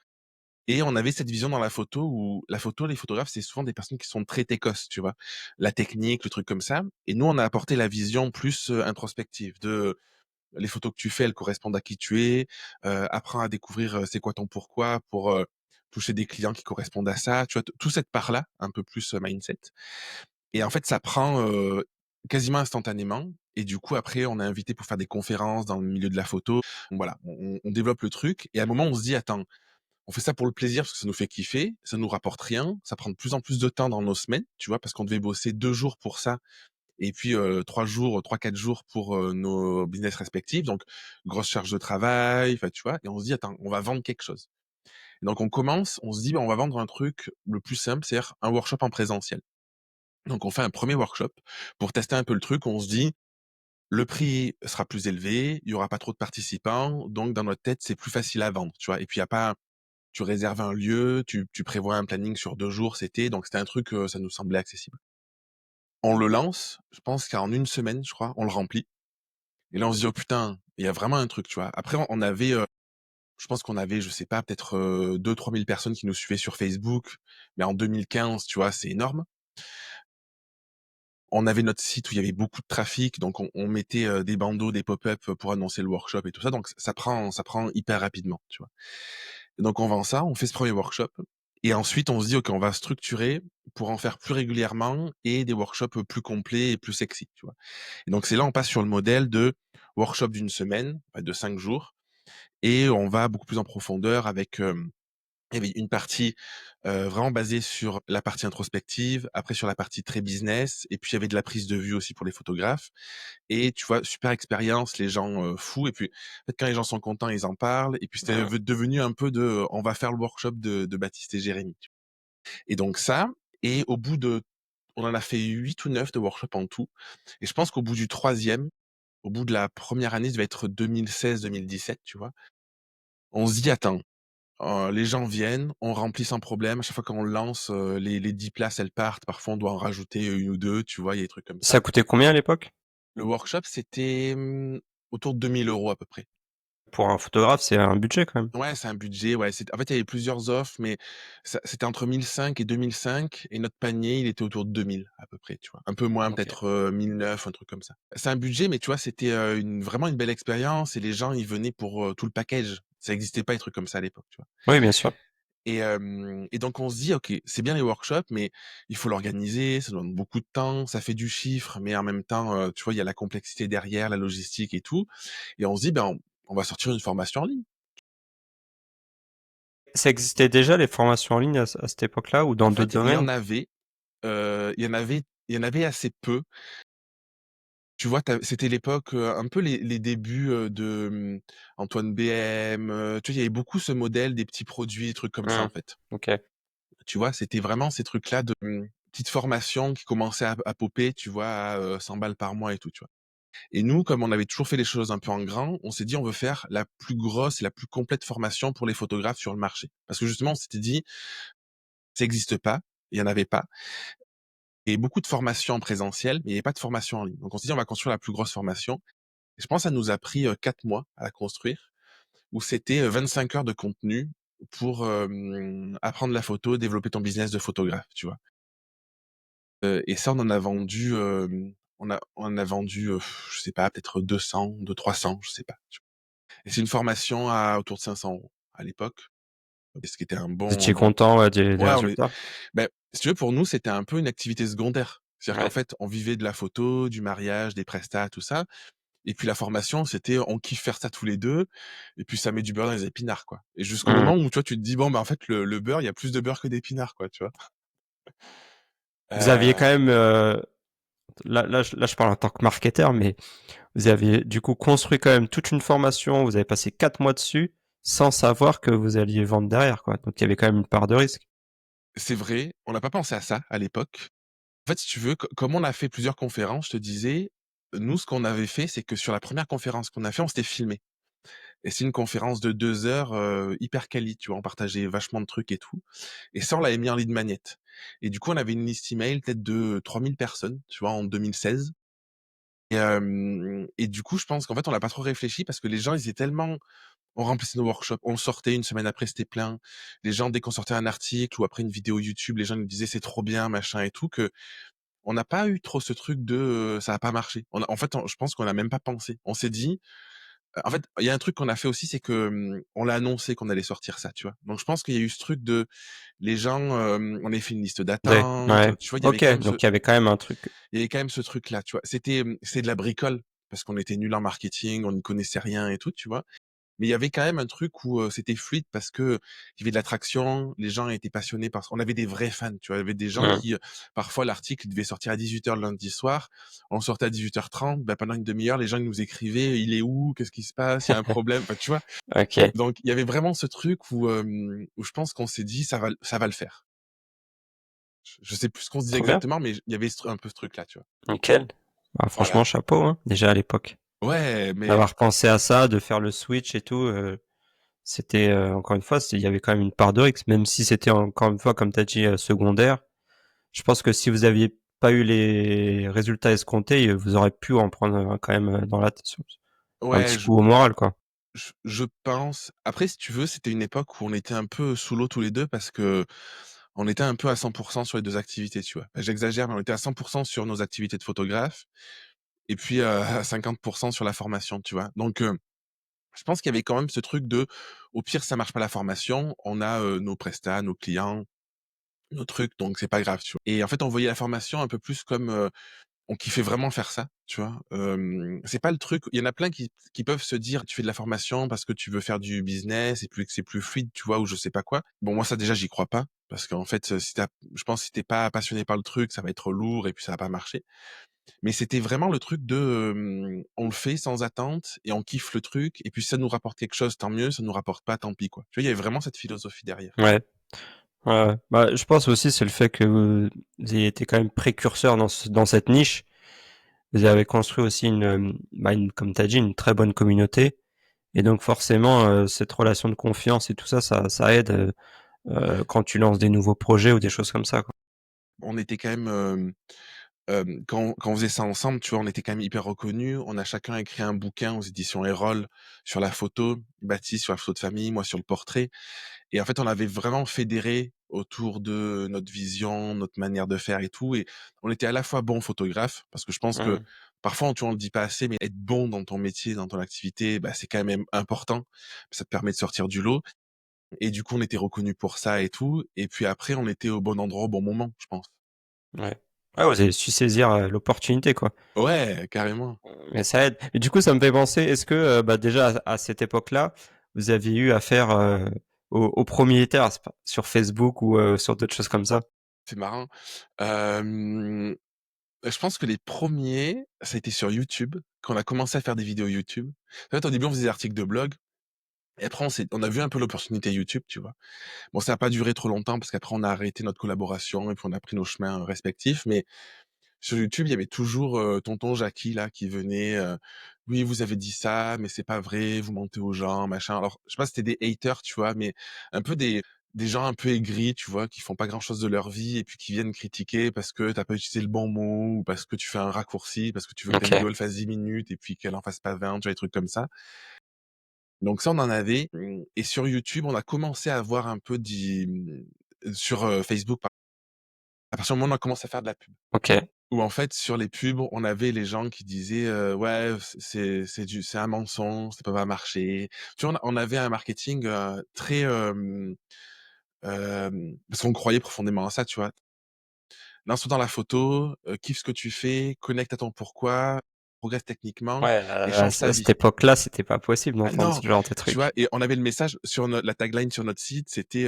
[SPEAKER 2] Et on avait cette vision dans la photo où la photo, les photographes, c'est souvent des personnes qui sont très techos, tu vois? La technique, le truc comme ça. Et nous, on a apporté la vision plus, introspective de les photos que tu fais, elles correspondent à qui tu es, apprends à découvrir, c'est quoi ton pourquoi pour, toucher des clients qui correspondent à ça, tu vois? Toute cette part-là, un peu plus, mindset. Et en fait, ça prend, quasiment instantanément et du coup, après, on est invité pour faire des conférences dans le milieu de la photo. Donc voilà, on développe le truc et à un moment, on se dit: «Attends, on fait ça pour le plaisir parce que ça nous fait kiffer, ça nous rapporte rien, ça prend de plus en plus de temps dans nos semaines», tu vois? Parce qu'on devait bosser 2 jours pour ça et puis, 3 jours, 3-4 jours pour, nos business respectifs, donc grosse charge de travail, enfin, tu vois? Et on se dit: «Attends, on va vendre quelque chose». Et donc on commence, on se dit: «Bah, on va vendre un truc le plus simple, c'est-à-dire un workshop en présentiel». Donc on fait un premier workshop pour tester un peu le truc. On se dit: «Le prix sera plus élevé, il y aura pas trop de participants, donc dans notre tête, c'est plus facile à vendre», tu vois? Et puis il y a pas tu réserves un lieu, tu prévois un planning sur 2 jours, donc c'était un truc, ça nous semblait accessible. On le lance, je pense qu'en une semaine, je crois, on le remplit et là on se dit: «Oh putain, il y a vraiment un truc», tu vois? Après on avait, je pense qu'on avait, je sais pas, peut-être, 2 000-3 000 personnes qui nous suivaient sur Facebook, mais en 2015, tu vois, c'est énorme. On avait notre site où il y avait beaucoup de trafic, donc on mettait, des bandeaux, des pop-up, pour annoncer le workshop et tout ça, donc ça prend hyper rapidement, tu vois? Et donc on vend ça, on fait ce premier workshop et ensuite on se dit: «OK, on va structurer pour en faire plus régulièrement et des workshops, plus complets et plus sexy», tu vois? Et donc c'est là, on passe sur le modèle de workshop d'une semaine, bah, de 5 jours et on va beaucoup plus en profondeur avec, il y avait une partie, vraiment basée sur la partie introspective, après sur la partie très business et puis il y avait de la prise de vue aussi pour les photographes et tu vois, super expérience, les gens, fous et puis, en fait, quand les gens sont contents, ils en parlent et puis c'était
[SPEAKER 1] Mmh.
[SPEAKER 2] devenu un peu de, on va faire le workshop de Baptiste et Jérémy, tu vois? Et donc ça et au bout de on en a fait 8 ou 9 de workshops en tout et je pense qu'au bout du troisième, au bout de la première année, ça devait être 2016-2017, tu vois? On se dit: «Attends, les gens viennent, on remplit sans problème. À chaque fois qu'on le lance, les 10 places, elles partent. Parfois, on doit en rajouter une ou 2, tu vois? Il y a des trucs comme
[SPEAKER 1] Ça
[SPEAKER 2] ça.
[SPEAKER 1] coûtait combien à l'époque?
[SPEAKER 2] Le workshop, c'était, autour de 2 000 € à peu près.
[SPEAKER 1] Pour un photographe, c'est un budget quand même.
[SPEAKER 2] Ouais, c'est un budget, ouais, en fait, il y avait plusieurs offres, mais c'était entre 1 500 et 2 500 et notre panier, il était autour de 2 000 à peu près, tu vois? Un peu moins,
[SPEAKER 1] OK.
[SPEAKER 2] peut-être, 1 900, un truc comme ça. C'est un budget, mais tu vois, c'était, vraiment une belle expérience et les gens, ils venaient pour, tout le package. Ça existait pas, des trucs comme ça à l'époque, tu vois?
[SPEAKER 1] Oui, bien sûr.
[SPEAKER 2] Et donc on se dit: «OK, c'est bien les workshops, mais il faut l'organiser, ça demande beaucoup de temps, ça fait du chiffre, mais en même temps, tu vois, il y a la complexité derrière, la logistique et tout». Et on se dit: «Ben, on va sortir une formation en ligne».
[SPEAKER 1] Ça existait déjà les formations en ligne à cette époque-là ou dans
[SPEAKER 2] En
[SPEAKER 1] d'autres
[SPEAKER 2] fait, il y
[SPEAKER 1] domaines?
[SPEAKER 2] en avait, il y en avait assez peu. Tu vois, c'était l'époque, un peu les débuts, de, Antoine BM, tu vois, il y avait beaucoup ce modèle des petits produits, des trucs comme ça,
[SPEAKER 1] Mmh.
[SPEAKER 2] en fait.
[SPEAKER 1] OK.
[SPEAKER 2] Tu vois, c'était vraiment ces trucs-là de, petites formations qui commençaient à popper, tu vois, à, 100 balles par mois et tout, tu vois? Et nous, comme on avait toujours fait les choses un peu en grand, on s'est dit: «On veut faire la plus grosse et la plus complète formation pour les photographes sur le marché». Parce que justement, on s'était dit: «Ça existe pas, il y en avait pas et beaucoup de formations en présentiel, mais il y avait pas de formation en ligne». Donc on s'est dit: «On va construire la plus grosse formation» et je pense que ça nous a pris, 4 mois à la construire, où c'était, 25 heures de contenu pour, apprendre la photo, développer ton business de photographe, tu vois? Et ça, on en a vendu, on a vendu, je sais pas, peut-être 200-300, je sais pas, tu vois? Et c'est une formation à autour de 500 € à l'époque, et ce qui était un
[SPEAKER 1] Vous
[SPEAKER 2] bon
[SPEAKER 1] étiez
[SPEAKER 2] bon
[SPEAKER 1] content, ouais, des
[SPEAKER 2] ouais, on est
[SPEAKER 1] résultats?
[SPEAKER 2] beh, si tu veux, pour nous, c'était un peu une activité secondaire. C'est-à-dire qu'en
[SPEAKER 1] Ouais.
[SPEAKER 2] fait, on vivait de la photo, du mariage, des prestats, tout ça et puis la formation, c'était on kiffe faire ça tous les 2 et puis ça met du beurre dans les épinards, quoi et jusqu'au
[SPEAKER 1] Mmh.
[SPEAKER 2] moment où, tu vois, tu te dis: «Bon, bah, en fait, le beurre, il y a plus de beurre que d'épinards», quoi, tu vois?
[SPEAKER 1] Vous aviez quand
[SPEAKER 2] Heu
[SPEAKER 1] même, là je parle en tant que marketeur, mais vous avez du coup construit quand même toute une formation, vous avez passé 4 mois dessus, sans savoir que vous alliez vendre derrière, quoi. Donc il y avait quand même une part de risque.
[SPEAKER 2] C'est vrai, on n'a pas pensé à ça à l'époque. En fait, si tu veux, comme on a fait plusieurs conférences, je te disais, nous, ce qu'on avait fait, c'est que sur la première conférence qu'on a fait, on s'était filmé. Et c'est une conférence de 2 heures, hyper quali, tu vois? On partageait vachement de trucs et tout. Et ça, on l'avait mis en lead magnet. Et du coup, on avait une liste email peut-être de 3 000 personnes, tu vois, en 2016. Et du coup, je pense qu'en fait, on n'a pas trop réfléchi parce que les gens, ils étaient tellement on remplissait nos workshops, on le sortait, une semaine après, c'était plein. Les gens, dès qu'on sortait un article ou après une vidéo YouTube, les gens nous disaient: «C'est trop bien, machin et tout», que on n'a pas eu trop ce truc de, ça a pas marché. En fait, je pense qu'on a même pas pensé. On s'est dit, en fait, il y a un truc qu'on a fait aussi, c'est que, on l'a annoncé qu'on allait sortir ça, tu vois? Donc je pense qu'il y a eu ce truc de les gens, on avait fait une liste d'attente,
[SPEAKER 1] Ouais.
[SPEAKER 2] tu vois?
[SPEAKER 1] OK, donc il y avait quand même un truc.
[SPEAKER 2] Il y avait quand même ce truc-là, tu vois? C'est de la bricole parce qu'on était nuls en marketing, on n'y connaissait rien et tout, tu vois? Mais il y avait quand même un truc où, c'était fluide parce que il y avait de l'attraction, les gens étaient passionnés parce qu'on avait des vrais fans, tu vois? Il y avait des gens
[SPEAKER 1] Mmh.
[SPEAKER 2] qui, parfois l'article devait sortir à 18h le lundi soir, on sortait à 18h30, bah, pendant une demi-heure, les gens ils nous écrivaient: «Il est où? Qu'est-ce qui se passe? Il y a un problème?» enfin, tu vois?
[SPEAKER 1] OK,
[SPEAKER 2] Donc il y avait vraiment ce truc où je pense qu'on s'est dit: ça va le faire». Je sais plus ce qu'on se disait
[SPEAKER 1] trop bien,
[SPEAKER 2] exactement, mais il y avait un peu ce truc-là, tu vois?
[SPEAKER 1] nickel. Bah, franchement,
[SPEAKER 2] Voilà.
[SPEAKER 1] chapeau, hein, déjà à l'époque.
[SPEAKER 2] Ouais, mais
[SPEAKER 1] D'avoir pensé à ça, de faire le switch et tout, c'était, encore une fois, il y avait quand même une part de risque, même si c'était encore une fois, comme tu as dit, secondaire. Je pense que si vous aviez pas eu les résultats escomptés, vous aurez pu en prendre quand même dans la tête, un
[SPEAKER 2] ouais,
[SPEAKER 1] petit coup au moral, quoi.
[SPEAKER 2] je pense. Après, si tu veux, c'était une époque où on était un peu sous l'eau tous les 2 parce que on était un peu à 100 sur les 2 activités, tu vois? J'exagère, mais on était à 100 sur nos activités de photographe et puis, à 50 sur la formation, tu vois? Donc, je pense qu'il y avait quand même ce truc de, au pire, ça marche pas la formation, on a, nos prestats, nos clients, nos trucs, donc c'est pas grave, tu vois? Et en fait, on voyait la formation un peu plus comme, on kiffait vraiment faire ça, tu vois? C'est pas le truc il y en a plein qui peuvent se dire: «Tu fais de la formation parce que tu veux faire du business et puis que c'est plus fluide», tu vois? Ou je sais pas quoi. Bon, moi, ça déjà, j'y crois pas parce qu'en fait, si tu je pense si tu pas passionné par le truc, ça va être lourd et puis ça va pas marcher. Mais c'était vraiment le truc de, on le fait sans attente et on kiffe le truc et puis si ça nous rapporte quelque chose, tant mieux, ça nous rapporte pas, tant pis, quoi. Tu vois? Il y avait vraiment cette philosophie derrière.
[SPEAKER 1] Ouais, ouais, ouais. Bah, je pense aussi, c'est le fait que vous ayez été quand même précurseur dans cette niche. Vous avez construit aussi comme tu as dit, une très bonne communauté. Et donc forcément, cette relation de confiance et tout ça, ça aide
[SPEAKER 2] Ouais.
[SPEAKER 1] quand tu lances des nouveaux projets ou des choses comme ça, quoi.
[SPEAKER 2] On était quand même, quand on faisait ça ensemble, tu vois, on était quand même hyper reconnus. On a chacun écrit un bouquin aux éditions Erol sur la photo, Baptiste sur la photo de famille, moi sur le portrait. Et en fait, on avait vraiment fédéré autour de notre vision, notre manière de faire et tout. Et on était à la fois bons photographes, parce que je pense que
[SPEAKER 1] Mmh.
[SPEAKER 2] parfois, tu vois, on le dit pas assez, mais être bon dans ton métier, dans ton activité, bah, c'est quand même important. Ça te permet de sortir du lot. Et du coup, on était reconnus pour ça et tout. Et puis après, on était au bon endroit au bon moment, je pense.
[SPEAKER 1] Ouais. Ouais, vous avez su saisir, l'opportunité, quoi.
[SPEAKER 2] Ouais, carrément.
[SPEAKER 1] Mais ça aide. Et du coup, ça me fait penser, est-ce que, bah, déjà à cette époque-là, vous aviez eu affaire, aux propriétaires sur Facebook ou, sur d'autres choses comme ça?
[SPEAKER 2] C'est marrant. Hem, je pense que les premiers, ça a été sur YouTube, quand on a commencé à faire des vidéos YouTube. En fait, au début, on faisait des articles de blog et après on a vu un peu l'opportunité YouTube, tu vois? Bon, ça a pas duré trop longtemps parce qu'après on a arrêté notre collaboration et puis on a pris nos chemins, respectifs, mais sur YouTube, il y avait toujours, tonton Jackie là qui venait, «Oui, vous avez dit ça, mais c'est pas vrai, vous mentez aux gens, machin». Alors, je sais pas si c'était des haters, tu vois? Mais un peu des gens un peu aigris, tu vois? Qui font pas grand-chose de leur vie et puis qui viennent critiquer parce que tu as pas utilisé le bon mot ou parce que tu fais un raccourci, parce que tu veux que ta
[SPEAKER 1] OK.
[SPEAKER 2] vidéo elle fasse 10 minutes et puis qu'elle en fasse pas 20, tu vois? Des trucs comme ça. Donc ça, on en avait, et sur YouTube, on a commencé à avoir un peu sur, Facebook, à partir du moment où on a commencé à faire de la pub.
[SPEAKER 1] OK.
[SPEAKER 2] Où en fait, sur les pubs, on avait les gens qui disaient, «Ouais, c'est un mensonge, ça peut pas marcher». Tu vois, on avait un marketing, très, parce qu'on croyait profondément à ça, tu vois? Lance-toi dans la photo, kiffe ce que tu fais, connecte à ton pourquoi, progresse techniquement
[SPEAKER 1] Ouais,
[SPEAKER 2] et change ta
[SPEAKER 1] à cette
[SPEAKER 2] vie.
[SPEAKER 1] époque-là, c'était pas possible
[SPEAKER 2] Ah
[SPEAKER 1] d'entendre
[SPEAKER 2] non!
[SPEAKER 1] ce genre de
[SPEAKER 2] Tu
[SPEAKER 1] truc.
[SPEAKER 2] vois? Et on avait le message sur la tagline sur notre site, c'était,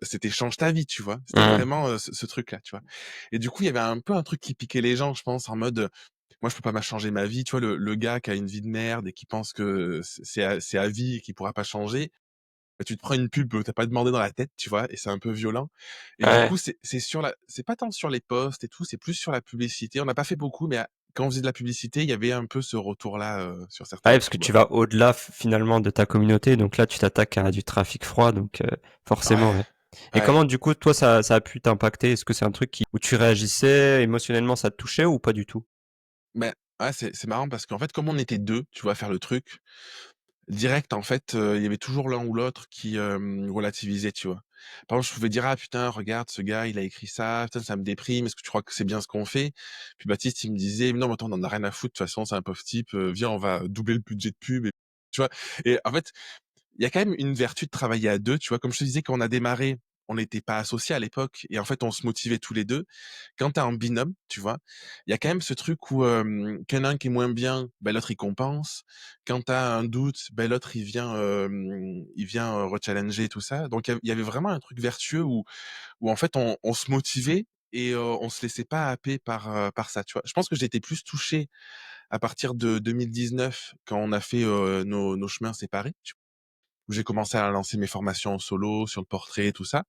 [SPEAKER 2] c'était «Change ta vie», tu vois? C'était
[SPEAKER 1] Mmh.
[SPEAKER 2] vraiment, ce truc-là, tu vois? Et du coup, il y avait un peu un truc qui piquait les gens, je pense, en mode, moi, je peux pas changer ma vie, tu vois? Le gars qui a une vie de merde et qui pense que c'est à vie et qu'il pourra pas changer, bah, tu te prends une pub que tu pas demandé dans la tête, tu vois? Et c'est un peu violent. Et du
[SPEAKER 1] Ouais.
[SPEAKER 2] coup, c'est pas tant sur les posts et tout, c'est plus sur la publicité. On n'a pas fait beaucoup, mais quand on faisait de la publicité, il y avait un peu ce retour-là, sur certains
[SPEAKER 1] Ouais, parce que
[SPEAKER 2] youtubeurs.
[SPEAKER 1] tu vas au-delà finalement de ta communauté, donc là tu t'attaques à du trafic froid, donc forcément,
[SPEAKER 2] Ouais,
[SPEAKER 1] ouais. Et
[SPEAKER 2] ouais.
[SPEAKER 1] comment du coup toi ça a pu t'impacter? Est-ce que c'est un truc où tu réagissais émotionnellement, ça te touchait ou pas du tout?
[SPEAKER 2] Mais Ouais, c'est marrant parce qu'en fait, comme on était 2, tu vois, à faire le truc, direct, en fait, il y avait toujours l'un ou l'autre qui, relativisait, tu vois? Par exemple, je pouvais dire: «Ah putain, regarde, ce gars, il a écrit ça, putain, ça me déprime, est-ce que tu crois que c'est bien ce qu'on fait?» Puis Baptiste, il me disait: «Mais non, mais attends, on en a rien à foutre, de toute façon, c'est un pauvre type, viens, on va doubler le budget de pub» et tu vois? Et en fait, il y a quand même une vertu de travailler à 2, tu vois? Comme je te disais, quand on a démarré, on n'était pas associés à l'époque et en fait, on se motivait tous les 2. Quand tu es en binôme, tu vois? Il y a quand même ce truc où, qu'il y en a un qui est moins bien, ben, l'autre il compense. Quand tu as un doute, ben, l'autre il vient, rechallenger tout ça. Donc il y avait vraiment un truc vertueux où en fait on se motivait et on se laissait pas happer par ça, tu vois? Je pense que j'ai été plus touché à partir de 2019 quand on a fait, nos chemins séparés, où j'ai commencé à lancer mes formations en solo, sur le portrait, tout ça.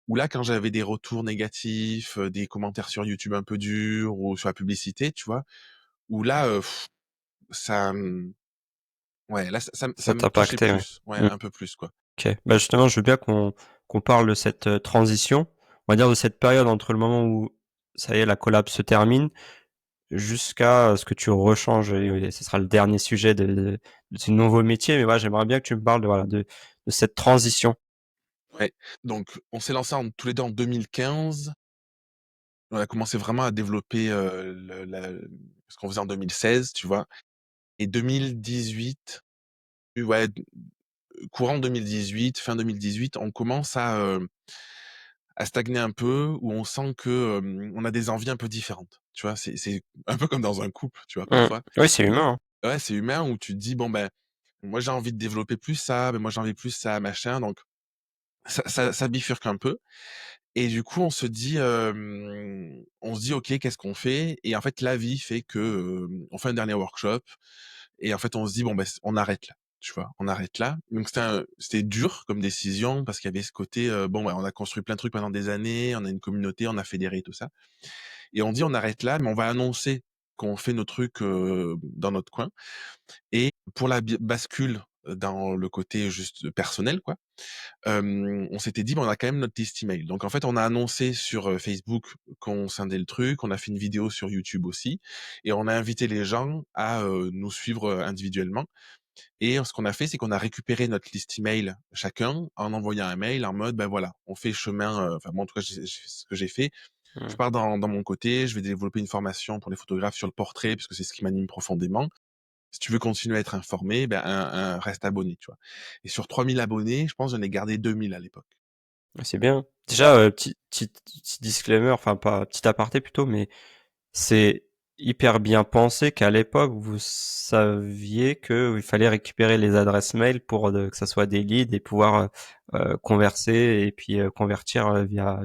[SPEAKER 2] Où là, quand j'avais des retours négatifs, des commentaires sur YouTube un peu durs ou sur la publicité, tu vois? Où là, ça, ouais, là, ça
[SPEAKER 1] Ça
[SPEAKER 2] me
[SPEAKER 1] t'a
[SPEAKER 2] touchait
[SPEAKER 1] impacté, ouais.
[SPEAKER 2] plus. Ouais,
[SPEAKER 1] Mmh.
[SPEAKER 2] un peu plus, quoi.
[SPEAKER 1] OK. Bah, justement, je veux bien qu'on parle de cette, transition. On va dire de cette période entre le moment où, ça y est, la collab se termine, jusqu'à, ce que tu rechanges et ce sera le dernier sujet de ce nouveau métier. Mais voilà, j'aimerais bien que tu me parles de, voilà, de cette transition.
[SPEAKER 2] Ouais, donc on s'est lancés tous les 2 en 2015. On a commencé vraiment à développer, ce qu'on faisait en 2016, tu vois? Et 2018, ouais, courant 2018, fin 2018, on commence à stagner un peu, où on sent que, on a des envies un peu différentes. Tu vois? C'est un peu comme dans un couple, tu vois,
[SPEAKER 1] Mmh.
[SPEAKER 2] parfois.
[SPEAKER 1] Oui, c'est humain, hein.
[SPEAKER 2] Ouais, c'est humain où tu te dis: «Bon, ben, moi j'ai envie de développer plus ça, ben, moi j'ai envie plus ça, machin», donc ça bifurque un peu et du coup on se dit: «OK, qu'est-ce qu'on fait?» Et en fait, la vie fait que, on fait un dernier workshop et en fait, on se dit: «Bon, ben, on arrête là», tu vois? On arrête là. Donc c'était dur comme décision parce qu'il y avait ce côté, bon, ben, on a construit plein de trucs pendant des années, on a une communauté, on a fédéré tout ça et on dit: «On arrête là, mais on va annoncer qu'on fait nos trucs, dans notre coin». Et pour la bascule, dans le côté juste personnel, quoi, on s'était dit: «Bon, on a quand même notre liste email». Donc en fait, on a annoncé sur, Facebook qu'on scindait le truc, on a fait une vidéo sur YouTube aussi et on a invité les gens à, nous suivre, individuellement et ce qu'on a fait, c'est qu'on a récupéré notre liste email chacun en envoyant un mail en mode: «Ben, voilà, on fait chemin», enfin moi, en tout cas, j'ai fait ce que j'ai fait. Je
[SPEAKER 1] Mmh.
[SPEAKER 2] pars dans mon côté, je vais développer une formation pour les photographes sur le portrait, parce que c'est ce qui m'anime profondément. Si tu veux continuer à être informé, ben, reste abonné, tu vois? Et sur 3 000 abonnés, je pense j'en ai gardé 2 000 à l'époque.
[SPEAKER 1] Ouais, c'est bien. Déjà, petit disclaimer, enfin pas petit aparté plutôt, mais c'est hyper bien pensé qu'à l'époque, vous saviez qu'il fallait récupérer les adresses mail pour que ça soit des leads et pouvoir, converser et puis, convertir, via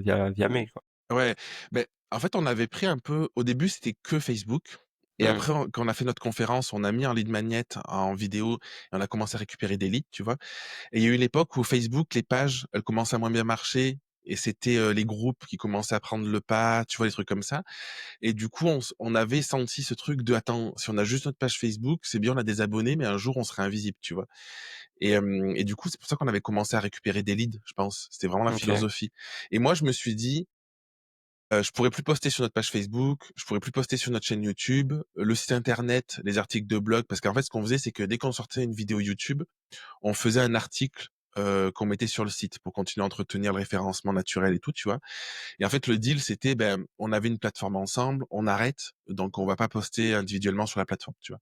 [SPEAKER 1] mail, quoi.
[SPEAKER 2] Ouais, ben en fait, on avait pris un peu au début, c'était que Facebook et
[SPEAKER 1] Mmh.
[SPEAKER 2] après quand on a fait notre conférence, on a mis un lead magnet en vidéo et on a commencé à récupérer des leads, tu vois? Et il y a eu l'époque où Facebook, les pages, elles commençaient à moins bien marcher et c'était, les groupes qui commençaient à prendre le pas, tu vois? Des trucs comme ça. Et du coup, on avait senti ce truc de: «Attends, si on a juste notre page Facebook, c'est bien, on a des abonnés, mais un jour on serait invisible», tu vois? Et du coup, c'est pour ça qu'on avait commencé à récupérer des leads, je pense. C'était vraiment la
[SPEAKER 1] OK.
[SPEAKER 2] philosophie. Et moi, je me suis dit: «Je pourrais plus poster sur notre page Facebook, je pourrais plus poster sur notre chaîne YouTube, le site internet, les articles de blog», parce qu'en fait, ce qu'on faisait, c'est que dès qu'on sortait une vidéo YouTube, on faisait un article, qu'on mettait sur le site pour continuer à entretenir le référencement naturel et tout, tu vois? Et en fait, le deal, c'était, ben, on avait une plateforme ensemble, on arrête, donc on va pas poster individuellement sur la plateforme, tu vois?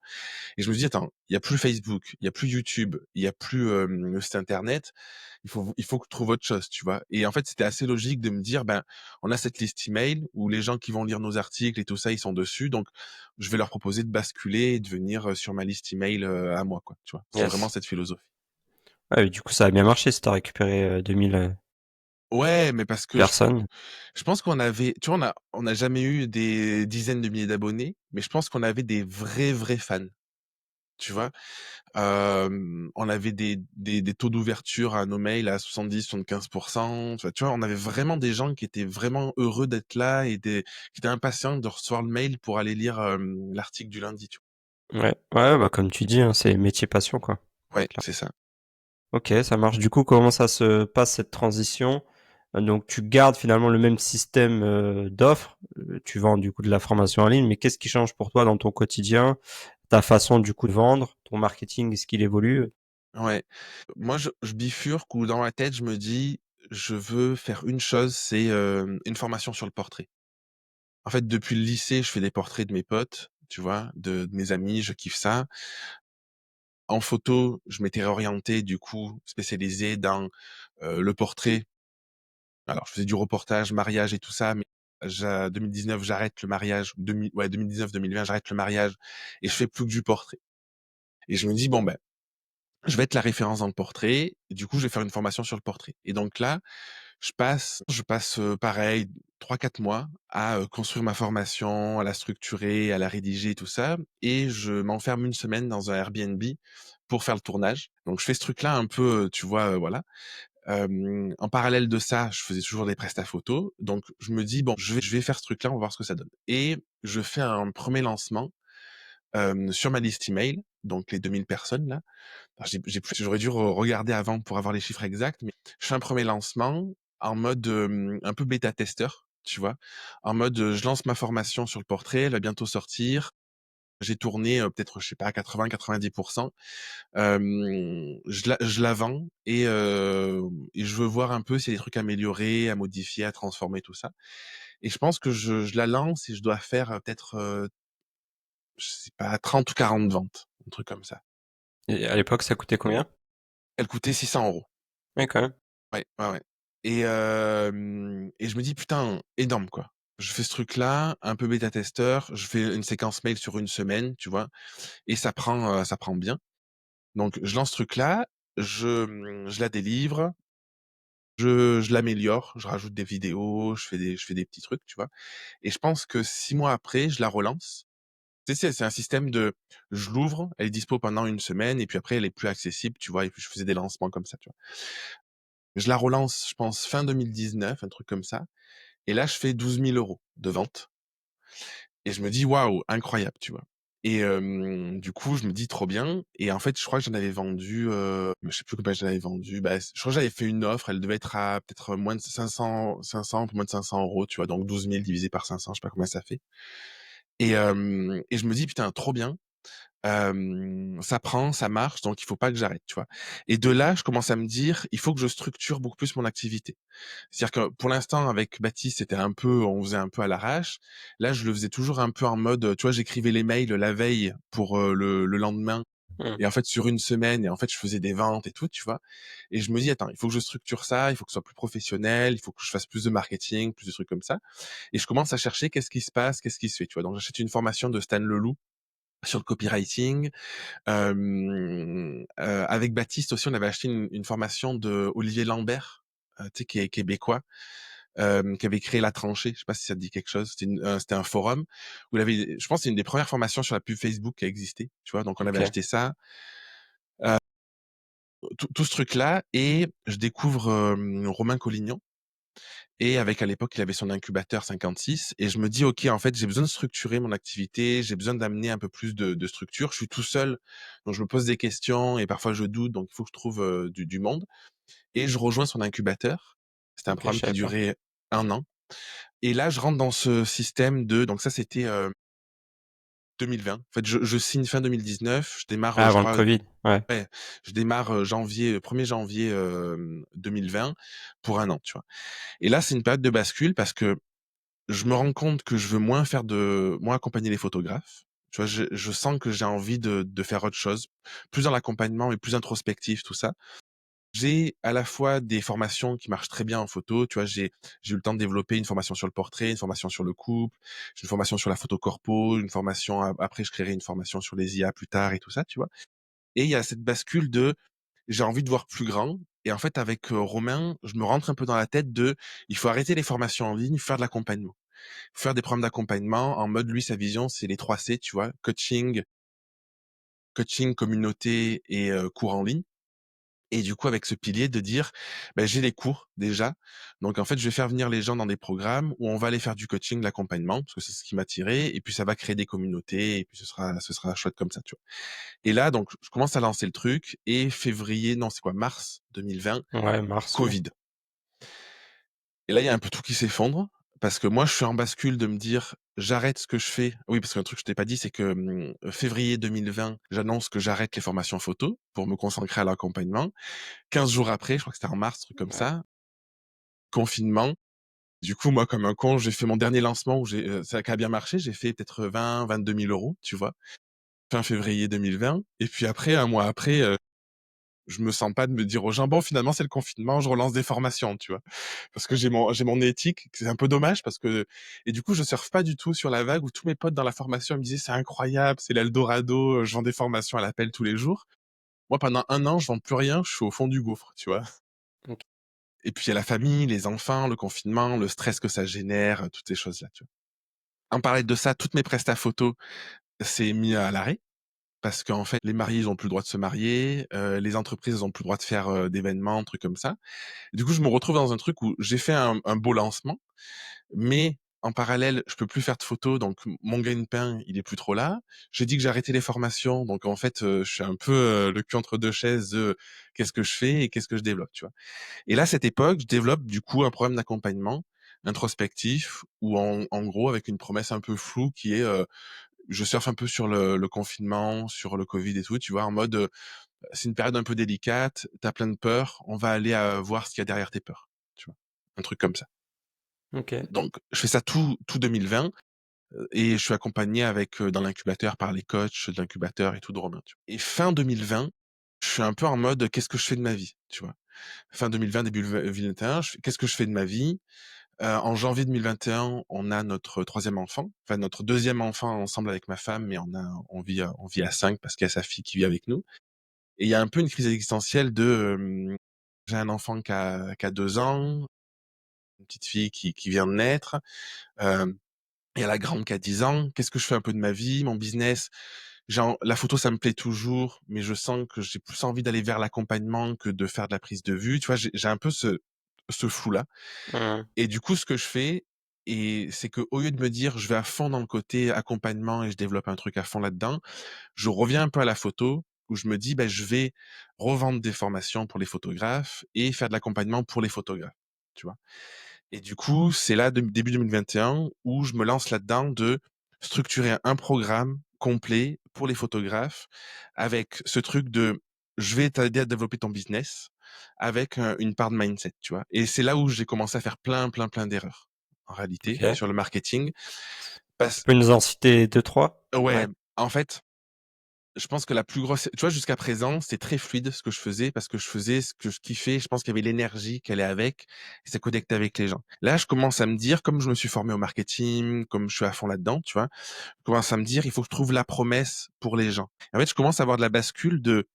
[SPEAKER 2] Et je me dis: «Attends, il y a plus Facebook, il y a plus YouTube, il y a plus, le site internet, il faut que je trouve autre chose», tu vois? Et en fait, c'était assez logique de me dire: «Ben, on a cette liste email où les gens qui vont lire nos articles et tout ça, ils sont dessus, donc je vais leur proposer de basculer et de venir, sur ma liste email, à moi, quoi», tu vois? C'était vraiment
[SPEAKER 1] Yes.
[SPEAKER 2] cette philosophie.
[SPEAKER 1] Ouais, du coup, ça a bien marché si tu as récupéré, 2000,
[SPEAKER 2] Ouais, mais parce que
[SPEAKER 1] personnes.
[SPEAKER 2] je pense qu'on avait, tu vois, on a jamais eu des dizaines de milliers d'abonnés, mais je pense qu'on avait des vrais, vrais fans, tu vois? On avait des taux d'ouverture à nos mails à 70-75. Tu vois? On avait vraiment des gens qui étaient vraiment heureux d'être là et qui étaient impatients de recevoir le mail pour aller lire, l'article du lundi, tu
[SPEAKER 1] Ouais, ouais, bah, comme tu dis, hein, c'est métier passion, quoi.
[SPEAKER 2] vois? Ouais,
[SPEAKER 1] Clair.
[SPEAKER 2] c'est ça.
[SPEAKER 1] OK, ça marche. Du coup, comment ça se passe cette transition? Donc tu gardes finalement le même système d'offres. Tu vends du coup de la formation en ligne, mais qu'est-ce qui change pour toi dans ton quotidien, ta façon du coup de vendre, ton marketing, est-ce qu'il évolue?
[SPEAKER 2] Ouais. Moi, je bifurque où dans ma tête, je me dis: «Je veux faire une chose, c'est, une formation sur le portrait». En fait, depuis le lycée, je fais des portraits de mes potes, tu vois? De mes amis, je kiffe ça. En photo, je m'étais réorienté du coup, spécialisé dans, le portrait. Alors je faisais du reportage, mariage et tout ça, mais 2019, j'arrête le mariage, 2019-2020, j'arrête le mariage et je fais plus que du portrait. Et je me dis: «Bon, ben, je vais être la référence dans le portrait, et du coup, je vais faire une formation sur le portrait». Et donc là, je passe, pareil 3-4 mois à, construire ma formation, à la structurer, à la rédiger, tout ça, et je m'enferme une semaine dans un Airbnb pour faire le tournage. Donc je fais ce truc-là un peu, tu vois, voilà. En parallèle de ça, je faisais toujours des prestats photos. Donc je me dis: «Bon, je vais faire ce truc-là, on va voir ce que ça donne». Et je fais un premier lancement, sur ma liste email, donc les 2000 personnes là. Alors j'aurais dû regarder avant pour avoir les chiffres exacts, mais je fais un premier lancement en mode, un peu bêta testeur, tu vois? En mode, je lance ma formation sur le portrait, elle va bientôt sortir. J'ai tourné, peut-être, je sais pas, 80-90. Je la vends, et je veux voir un peu s'il y a des trucs à améliorer, à modifier, à transformer, tout ça. Et je pense que je la lance et je dois faire, peut-être, je sais pas, 30 ou 40 ventes, un truc comme ça.
[SPEAKER 1] Et à l'époque, ça coûtait combien?
[SPEAKER 2] Elle coûtait 600 €.
[SPEAKER 1] Oui, quand même.
[SPEAKER 2] Ouais, ouais, ouais. Et je me dis: «Putain, énorme, quoi». Je fais ce truc-là, un peu bêta-testeur, je fais une séquence mail sur une semaine, tu vois? Et ça prend bien. Donc je lance ce truc-là, je la délivre, je l'améliore, je rajoute des vidéos, je fais des petits trucs, tu vois? Et je pense que 6 mois après, je la relance. Tu sais, c'est un système de je l'ouvre, elle est dispo pendant une semaine et puis après elle est plus accessible, tu vois? Et puis je faisais des lancements comme ça, tu vois? Je la relance, je pense fin 2019, un truc comme ça, et là je fais 12 000 € de vente et je me dis: «Waouh, incroyable», tu vois? Et du coup, je me dis: «Trop bien», et en fait, je crois que j'en avais vendu, je sais plus combien j'en avais vendu, bah, je crois que j'avais fait une offre, elle devait être à peut-être moins de 500, moins de 500 €, tu vois? Donc 12 000 divisé par 500, je sais pas combien ça fait. Et je me dis: «Putain, trop bien». Ça prend, ça marche, donc il faut pas que j'arrête, tu vois? Et de là, je commence à me dire: «Il faut que je structure beaucoup plus mon activité». C'est-à-dire que pour l'instant, avec Baptiste, on faisait un peu à l'arrache. Là, je le faisais toujours un peu en mode, tu vois, j'écrivais les mails la veille pour, le lendemain,
[SPEAKER 1] Mmh.
[SPEAKER 2] et en fait, sur une semaine, et en fait, je faisais des ventes et tout, tu vois? Et je me dis: «Attends, il faut que je structure ça, il faut que ce soit plus professionnel, il faut que je fasse plus de marketing, plus de trucs comme ça». Et je commence à chercher qu'est-ce qui se passe, qu'est-ce qui se fait, tu vois? Donc j'achète une formation de Stan Leloup sur le copywriting. Avec Baptiste aussi, on avait acheté une formation de Olivier Lambert, tu sais, qui est québécois, qui avait créé La Tranchée. Je sais pas si ça te dit quelque chose? C'était un forum où il avait, je pense, c'est une des premières formations sur la pub Facebook qui a existé, tu vois? Donc on avait
[SPEAKER 1] OK.
[SPEAKER 2] acheté ça, tout ce truc-là, et je découvre, Romain Collignon, et avec, à l'époque, il avait son incubateur 56, et je me dis: «OK, en fait, j'ai besoin de structurer mon activité, j'ai besoin d'amener un peu plus de structure». Je suis tout seul, donc je me pose des questions et parfois je doute, donc il faut que je trouve, du monde, et je rejoins son incubateur. C'était un
[SPEAKER 1] OK, je
[SPEAKER 2] programme qui
[SPEAKER 1] savais pas.
[SPEAKER 2] durait 1 an, et là, je rentre dans ce système de, donc ça, c'était, 2020. En fait, je signe fin 2019, je démarre,
[SPEAKER 1] Ah,
[SPEAKER 2] je
[SPEAKER 1] avant le
[SPEAKER 2] crois,
[SPEAKER 1] covid? Ouais.
[SPEAKER 2] ouais, je démarre, janvier, 1er janvier, 2020, pour 1 an, tu vois? Et là, c'est une période de bascule parce que je me rends compte que je veux moins accompagner les photographes. Tu vois? Je sens que j'ai envie de faire autre chose, plus dans l'accompagnement, mais plus introspectif, tout ça. J'ai à la fois des formations qui marchent très bien en photo, tu vois? J'ai eu le temps de développer une formation sur le portrait, une formation sur le couple, j'ai une formation sur la photo corpo, une formation, après je créerai une formation sur les IA plus tard et tout ça, tu vois? Et il y a cette bascule de j'ai envie de voir plus grand, et en fait avec, Romain, je me rentre un peu dans la tête de il faut arrêter les formations en ligne, faire de l'accompagnement. Faire des programmes d'accompagnement en mode, lui, sa vision, c'est les 3 C, tu vois? Coaching, communauté et cours en ligne. Et du coup, avec ce pilier de dire: «Beh, j'ai les cours déjà, donc en fait, je vais faire venir les gens dans des programmes où on va aller faire du coaching, de l'accompagnement», parce que c'est ce qui m'a attiré, et puis ça va créer des communautés et puis ce sera chouette comme ça, tu vois? Et là, donc je commence à lancer le truc, et février, non, c'est quoi? Mars 2020,
[SPEAKER 1] Ouais, mars, oui.
[SPEAKER 2] Covid. Et là, il y a un peu tout qui s'effondre parce que moi, je suis en bascule de me dire: «J'arrête ce que je fais». Oui, parce qu'un truc que je t'ai pas dit, c'est que, février 2020, j'annonce que j'arrête les formations photo pour me consacrer à l'accompagnement. 15 jours après, je crois que c'était en mars, truc comme
[SPEAKER 1] Ouais.
[SPEAKER 2] ça, confinement. Du coup, moi, comme un con, j'ai fait mon dernier lancement où ça qui a bien marché. J'ai fait peut-être 20-22 000 €, tu vois? Fin février 2020 et puis après, un mois après, je me sens pas de me dire aux gens: «Bon, finalement, c'est le confinement, je relance des formations», tu vois? Parce que j'ai mon éthique, c'est un peu dommage parce que et du coup, je surfe pas du tout sur la vague où tous mes potes dans la formation me disaient: «C'est incroyable, c'est l'Eldorado, je vends des formations à l'appel tous les jours». Moi, pendant un an, je vends plus rien, je suis au fond du gouffre, tu vois?
[SPEAKER 1] OK.
[SPEAKER 2] Et puis il y a la famille, les enfants, le confinement, le stress que ça génère, toutes ces choses-là, tu vois? En parallèle de ça, toutes mes prestats photos, c'est mis à l'arrêt parce qu'en fait, les mariés, ils ont plus le droit de se marier, les entreprises, elles ont plus le droit de faire, d'événements, trucs comme ça. Du coup, je me retrouve dans un truc où j'ai fait un beau lancement, mais en parallèle, je peux plus faire de photos, donc mon gagne-pain, il est plus trop là. J'ai dit que j'arrêtais les formations, donc en fait, je suis un peu, le cul entre 2 chaises de qu'est-ce que je fais et qu'est-ce que je développe, tu vois? Et là, à cette époque, je développe du coup un programme d'accompagnement introspectif où en gros, avec une promesse un peu floue qui est, je surfe un peu sur le confinement, sur le Covid et tout, tu vois? En mode, c'est une période un peu délicate, tu as plein de peurs, on va aller, voir ce qu'il y a derrière tes peurs, tu vois? Un truc comme ça.
[SPEAKER 1] OK.
[SPEAKER 2] Donc je fais ça tout 2020, et je suis accompagné avec, dans l'incubateur par les coachs de l'incubateur et tout de Romain, tu vois? Et fin 2020, je suis un peu en mode: «Qu'est-ce que je fais de ma vie?» tu vois? Fin 2020, début 2021, je fais: «Qu'est-ce que je fais de ma vie?» En janvier 2021, on a notre troisième enfant, enfin notre deuxième enfant ensemble avec ma femme, mais on vit à 5 parce qu'il y a sa fille qui vit avec nous. Et il y a un peu une crise existentielle de, j'ai un enfant qui a 2 ans, une petite fille qui vient de naître, hem, il y a la grande qui a 10 ans. Qu'est-ce que je fais un peu de ma vie? Mon business, genre la photo, ça me plaît toujours, mais je sens que j'ai plus envie d'aller vers l'accompagnement que de faire de la prise de vue. Tu vois? J'ai un peu ce flou-là.
[SPEAKER 1] Mmh.
[SPEAKER 2] Et du coup, ce que je fais c'est que au lieu de me dire: «Je vais à fond dans le côté accompagnement et je développe un truc à fond là-dedans», je reviens un peu à la photo où je me dis: «Bah, je vais revendre des formations pour les photographes et faire de l'accompagnement pour les photographes», tu vois? Et du coup, c'est là, début 2021, où je me lance là-dedans de structurer un programme complet pour les photographes avec ce truc de: «Je vais t'aider à développer ton business», avec, une part de mindset, tu vois? Et c'est là où j'ai commencé à faire plein, plein, plein d'erreurs, en réalité,
[SPEAKER 1] OK.
[SPEAKER 2] sur le marketing.
[SPEAKER 1] Tu
[SPEAKER 2] Parce
[SPEAKER 1] peux nous en citer 2-3?
[SPEAKER 2] Ouais,
[SPEAKER 1] Ouais.
[SPEAKER 2] en fait, je pense que la plus grosse, tu vois, jusqu'à présent, c'était très fluide ce que je faisais parce que je faisais ce que je kiffais. Je pense qu'il y avait l'énergie qui allait avec et ça connectait avec les gens. Là, je commence à me dire, comme je me suis formé au marketing, comme je suis à fond là-dedans, tu vois, je commence à me dire, il faut que je trouve la promesse pour les gens. En fait, je commence à avoir de la bascule de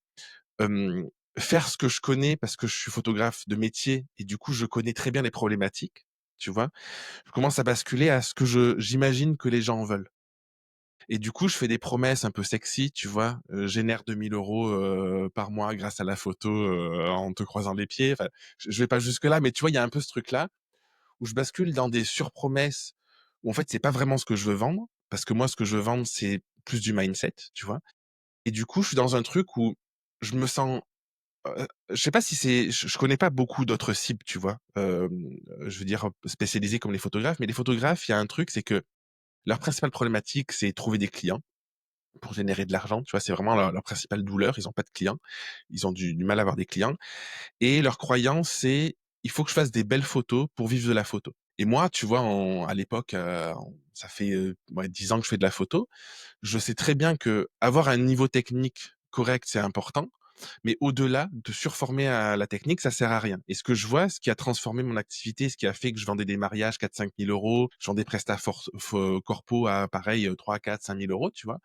[SPEAKER 2] hem, faire ce que je connais parce que je suis photographe de métier et du coup, je connais très bien les problématiques, tu vois? Je commence à basculer à ce que j'imagine que les gens veulent. Et du coup, je fais des promesses un peu sexy, tu vois? Génère 2 000 € par mois grâce à la photo, en te croisant les pieds. Enfin, je vais pas jusque là, mais tu vois, il y a un peu ce truc-là où je bascule dans des surpromesses où en fait, c'est pas vraiment ce que je veux vendre. Parce que moi, ce que je veux vendre, c'est plus du mindset, tu vois? Et du coup, je suis dans un truc où je me sens, je sais pas si c'est je connais pas beaucoup d'autres cibles, tu vois? Je veux dire, spécialisées comme les photographes, mais les photographes, il y a un truc, c'est que leur principale problématique, c'est trouver des clients. Pour générer de l'argent, tu vois? C'est vraiment leur principale douleur. Ils ont pas de clients. Ils ont du mal à avoir des clients et leur croyance, c'est: «Il faut que je fasse des belles photos pour vivre de la photo». Et moi, tu vois, à l'époque, ça fait, ouais 10 ans que je fais de la photo. Je sais très bien que avoir un niveau technique correct, c'est important, mais au-delà, de surformer à la technique, ça sert à rien. Et ce que je vois, ce qui a transformé mon activité, ce qui a fait que je vendais des mariages 4 000 à 5 000 €, je vendais prestats corpo à pareil, 3 000 à 4 000 à 5 000 €, tu vois?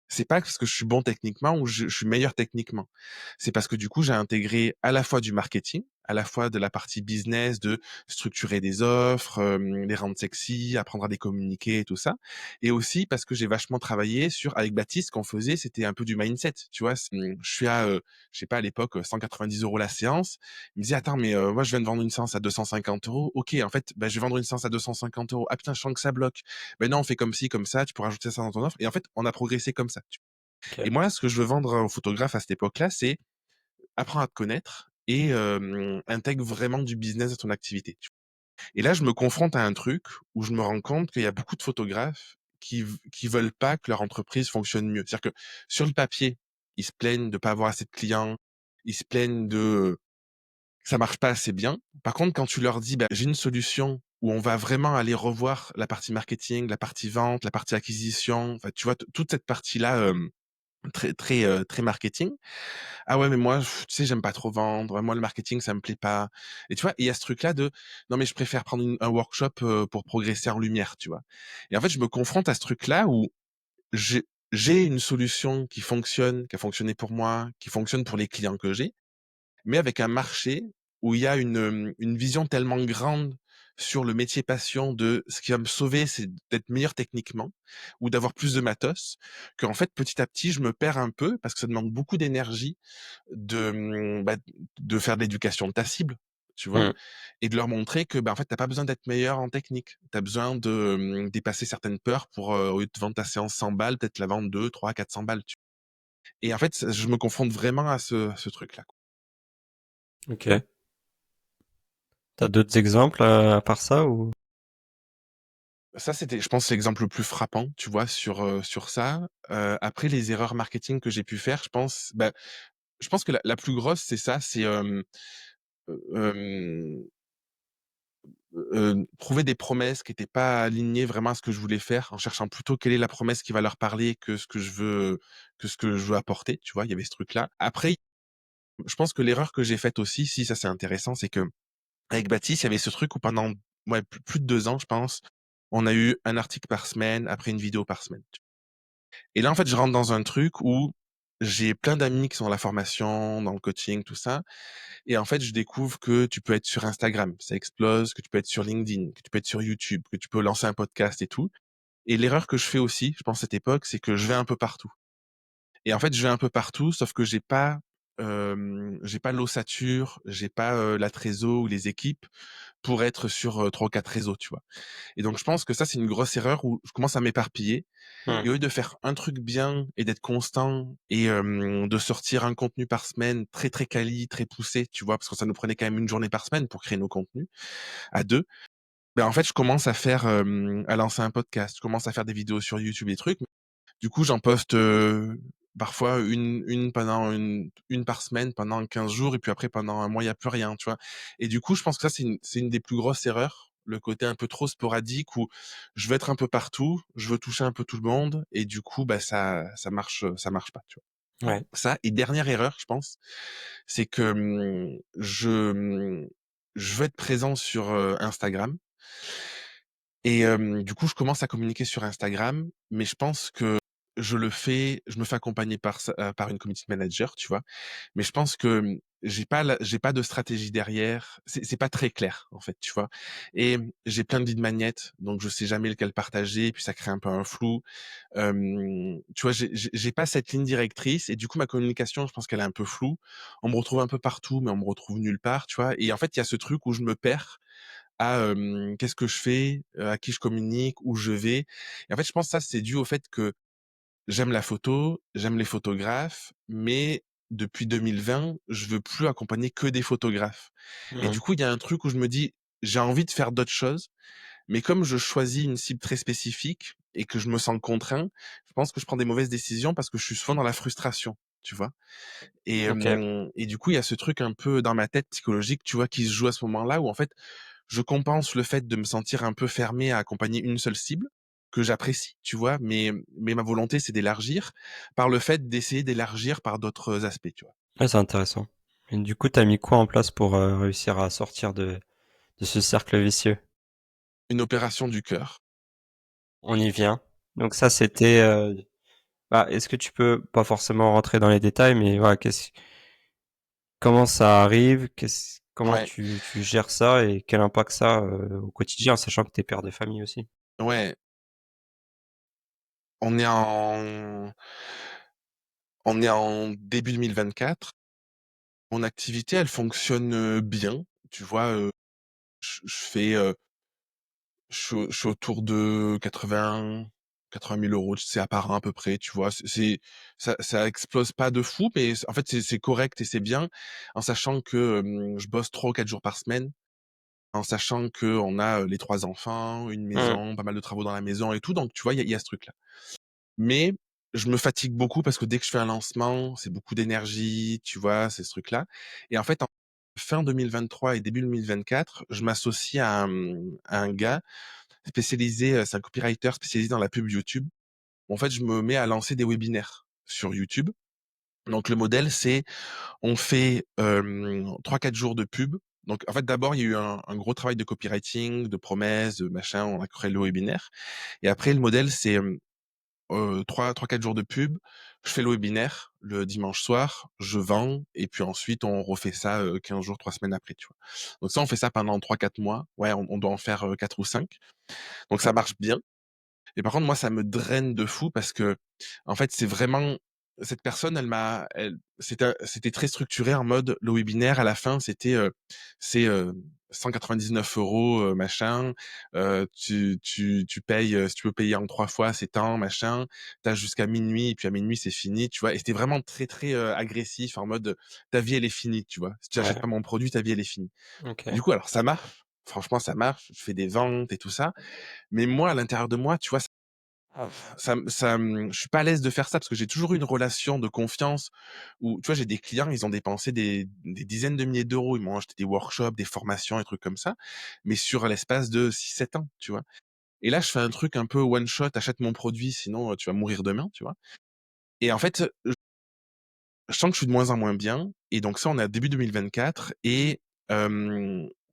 [SPEAKER 2] C'est pas parce que je suis bon techniquement ou je suis meilleur techniquement. C'est parce que du coup, j'ai intégré à la fois du marketing, à la fois de la partie business, de structurer des offres, les rendre sexy, apprendre à les communiquer et tout ça. Et aussi parce que j'ai vachement travaillé sur avec Baptiste, ce qu'on faisait, c'était un peu du mindset, tu vois? Je suis à, je sais pas, à l'époque, 190 € la séance. Il me disait: «Attends, mais moi, je viens de vendre une séance à 250 €. OK, en fait, bah, je vais vendre une séance à 250 €. Ah putain, je sens que ça bloque. Ben non, on fait comme ci, comme ça, tu pourras rajouter ça dans ton offre». Et en fait, on a progressé comme ça. Et
[SPEAKER 1] OK.
[SPEAKER 2] moi, ce que je veux vendre aux photographes à cette époque-là, c'est: apprends à te connaître et intègre vraiment du business dans ton activité. Et là, je me confronte à un truc où je me rends compte qu'il y a beaucoup de photographes qui veulent pas que leur entreprise fonctionne mieux. C'est-à-dire que sur le papier, ils se plaignent de pas avoir assez de clients, ils se plaignent de que ça marche pas assez bien. Par contre, quand tu leur dis, bah, j'ai une solution où on va vraiment aller revoir la partie marketing, la partie vente, la partie acquisition, enfin, tu vois, toute cette partie-là, très marketing. Ah ouais, mais moi, tu sais, j'aime pas trop vendre. Moi, le marketing, ça me plaît pas. Et tu vois, il y a ce truc-là de, non, mais je préfère prendre un workshop pour progresser en lumière, tu vois. Et en fait, je me confronte à ce truc-là où j'ai, j'ai une solution qui fonctionne, qui a fonctionné pour moi, qui fonctionne pour les clients que j'ai, mais avec un marché où il y a une vision tellement grande sur le métier passion de ce qui va me sauver, c'est d'être meilleur techniquement ou d'avoir plus de matos, qu'en fait, petit à petit, je me perds un peu parce que ça demande beaucoup d'énergie bah, de faire de l'éducation de ta cible, tu vois,
[SPEAKER 1] Mmh.
[SPEAKER 2] et de leur montrer que, bah, en fait, t'as pas besoin d'être meilleur en technique. Tu as besoin de dépasser certaines peurs pour, au lieu de vendre ta séance 100 balles, peut-être la vendre 2, 3, 400 balles. Et en fait, je me confronte vraiment à ce truc-là.
[SPEAKER 1] Ok. T'as d'autres exemples à part ça ou?
[SPEAKER 2] Ça, c'était, je pense, l'exemple le plus frappant, tu vois, sur ça. Après, les erreurs marketing que j'ai pu faire, je pense que la plus grosse, c'est ça, c'est euh, trouver des promesses qui étaient pas alignées vraiment à ce que je voulais faire, en cherchant plutôt quelle est la promesse qui va leur parler que ce que je veux apporter, tu vois? Il y avait ce truc-là. Après, je pense que l'erreur que j'ai faite aussi, si ça c'est intéressant, c'est que avec Baptiste, il y avait ce truc où pendant, ouais, plus de 2 ans, je pense, on a eu un article par semaine, après une vidéo par semaine. Et là, en fait, je rentre dans un truc où j'ai plein d'amis qui sont dans la formation, dans le coaching, tout ça. Et en fait, je découvre que tu peux être sur Instagram, ça explose, que tu peux être sur LinkedIn, que tu peux être sur YouTube, que tu peux lancer un podcast et tout. Et l'erreur que je fais aussi, je pense à cette époque, c'est que je vais un peu partout. Et en fait, je vais un peu partout, sauf que j'ai pas l'ossature, j'ai pas la trésor ou les équipes pour être sur 3 ou 4 réseaux, tu vois. Et donc, je pense que ça, c'est une grosse erreur où je commence à m'éparpiller.
[SPEAKER 1] Mmh.
[SPEAKER 2] Et au lieu de faire un truc bien et d'être constant et de sortir un contenu par semaine très très quali, très poussé, tu vois, parce que ça nous prenait quand même une journée par semaine pour créer nos contenus à deux. Ben en fait, je commence à à lancer un podcast, je commence à faire des vidéos sur YouTube, des trucs. Du coup, j'en poste parfois pendant une par semaine pendant 15 jours et puis après pendant un mois, il y a plus rien, tu vois. Et du coup, je pense que ça c'est une des plus grosses erreurs, le côté un peu trop sporadique où je veux être un peu partout, je veux toucher un peu tout le monde et du coup, bah ça marche pas, tu vois.
[SPEAKER 1] Ouais.
[SPEAKER 2] Ça et dernière erreur, je pense, c'est que je veux être présent sur Instagram et du coup, je commence à communiquer sur Instagram, mais je pense que je me fais accompagner par une community manager, tu vois? Mais je pense que j'ai pas de stratégie derrière. C'est pas très clair, en fait, tu vois? Et j'ai plein de leads magnets, donc je sais jamais lequel partager, puis ça crée un peu un flou. Tu vois, j'ai pas cette ligne directrice et du coup, ma communication, je pense qu'elle est un peu floue. On me retrouve un peu partout, mais on me retrouve nulle part, tu vois? Et en fait, il y a ce truc où je me perds à qu'est-ce que je fais, à qui je communique, où je vais. Et en fait, je pense que ça, c'est dû au fait que j'aime la photo, j'aime les photographes, mais depuis 2020, je veux plus accompagner que des photographes. Et
[SPEAKER 1] Mmh.
[SPEAKER 2] du coup, il y a un truc où je me dis, j'ai envie de faire d'autres choses, mais comme je choisis une cible très spécifique et que je me sens contraint, je pense que je prends des mauvaises décisions parce que je suis souvent dans la frustration, tu vois.
[SPEAKER 1] Ok.
[SPEAKER 2] Et du coup, il y a ce truc un peu dans ma tête psychologique, tu vois, qui se joue à ce moment-là où en fait, je compense le fait de me sentir un peu fermé à accompagner une seule cible que j'apprécie, tu vois, mais ma volonté, c'est d'élargir par le fait d'essayer d'élargir par d'autres aspects, tu vois.
[SPEAKER 1] Ouais, c'est intéressant. Et du coup, t'as mis quoi en place pour réussir à sortir de ce cercle vicieux?
[SPEAKER 2] Une opération du cœur.
[SPEAKER 1] On y vient. Donc ça, c'était. Bah, est-ce que tu peux pas forcément rentrer dans les détails, mais voilà, comment ça arrive, comment
[SPEAKER 2] Ouais,
[SPEAKER 1] tu gères ça et quel impact ça au quotidien, sachant que t'es père de famille aussi.
[SPEAKER 2] ouais, on est en début 2024. Mon activité, elle fonctionne bien, tu vois. Je fais je suis autour de 80 000 euros, c'est à part un à peu près, tu vois. Ça explose pas de fou, mais en fait, c'est correct et c'est bien, en sachant que je bosse 3 ou 4 jours par semaine. en sachant qu'on a les 3 enfants, une
[SPEAKER 1] Mmh.
[SPEAKER 2] maison, pas mal de travaux dans la maison et tout. Donc, tu vois, il y a ce truc-là. Mais je me fatigue beaucoup parce que dès que je fais un lancement, c'est beaucoup d'énergie, tu vois, c'est ce truc-là. Et en fait, en fin 2023 et début 2024, je m'associe à un gars spécialisé, c'est un copywriter spécialisé dans la pub YouTube. En fait, je me mets à lancer des webinaires sur YouTube. Donc le modèle, c'est on fait 3-4 jours de pub. Donc en fait, d'abord, il y a eu un gros travail de copywriting, de promesses, de machin, on a créé le webinaire. Et après, le modèle, c'est 3-4 jours de pub. Je fais le webinaire le dimanche soir, je vends, et puis ensuite, on refait ça 15 jours, 3 semaines après, tu vois. Donc ça, on fait ça pendant 3-4 mois. Ouais, on doit en faire 4 ou 5. Donc ça marche bien. Et par contre, moi, ça me draine de fou parce que, en fait, c'est vraiment cette personne, c'était très structuré en mode le webinaire à la fin, c'est 199 euros, machin. Tu payes, si tu veux payer en 3 fois, c'est tant, machin. T'as jusqu'à minuit et puis à minuit c'est fini, tu vois. Et c'était vraiment très très agressif en mode ta vie elle est finie, tu vois. Si tu achètes
[SPEAKER 1] Ouais.
[SPEAKER 2] pas mon produit, ta vie elle est finie. Du
[SPEAKER 1] OK.
[SPEAKER 2] coup, alors ça marche. Franchement, ça marche. Je fais des ventes et tout ça. Mais moi, à l'intérieur de moi, tu vois, je suis pas à l'aise de faire ça parce que j'ai toujours eu une relation de confiance où, tu vois, j'ai des clients, ils ont dépensé des dizaines de milliers d'euros. Ils m'ont acheté des workshops, des formations, des trucs comme ça, mais sur l'espace de 6-7 ans, tu vois. Et là, je fais un truc un peu one shot, achète mon produit, sinon tu vas mourir demain, tu vois. Et en fait, je sens que je suis de moins en moins bien. Et donc ça, on est à début 2024 et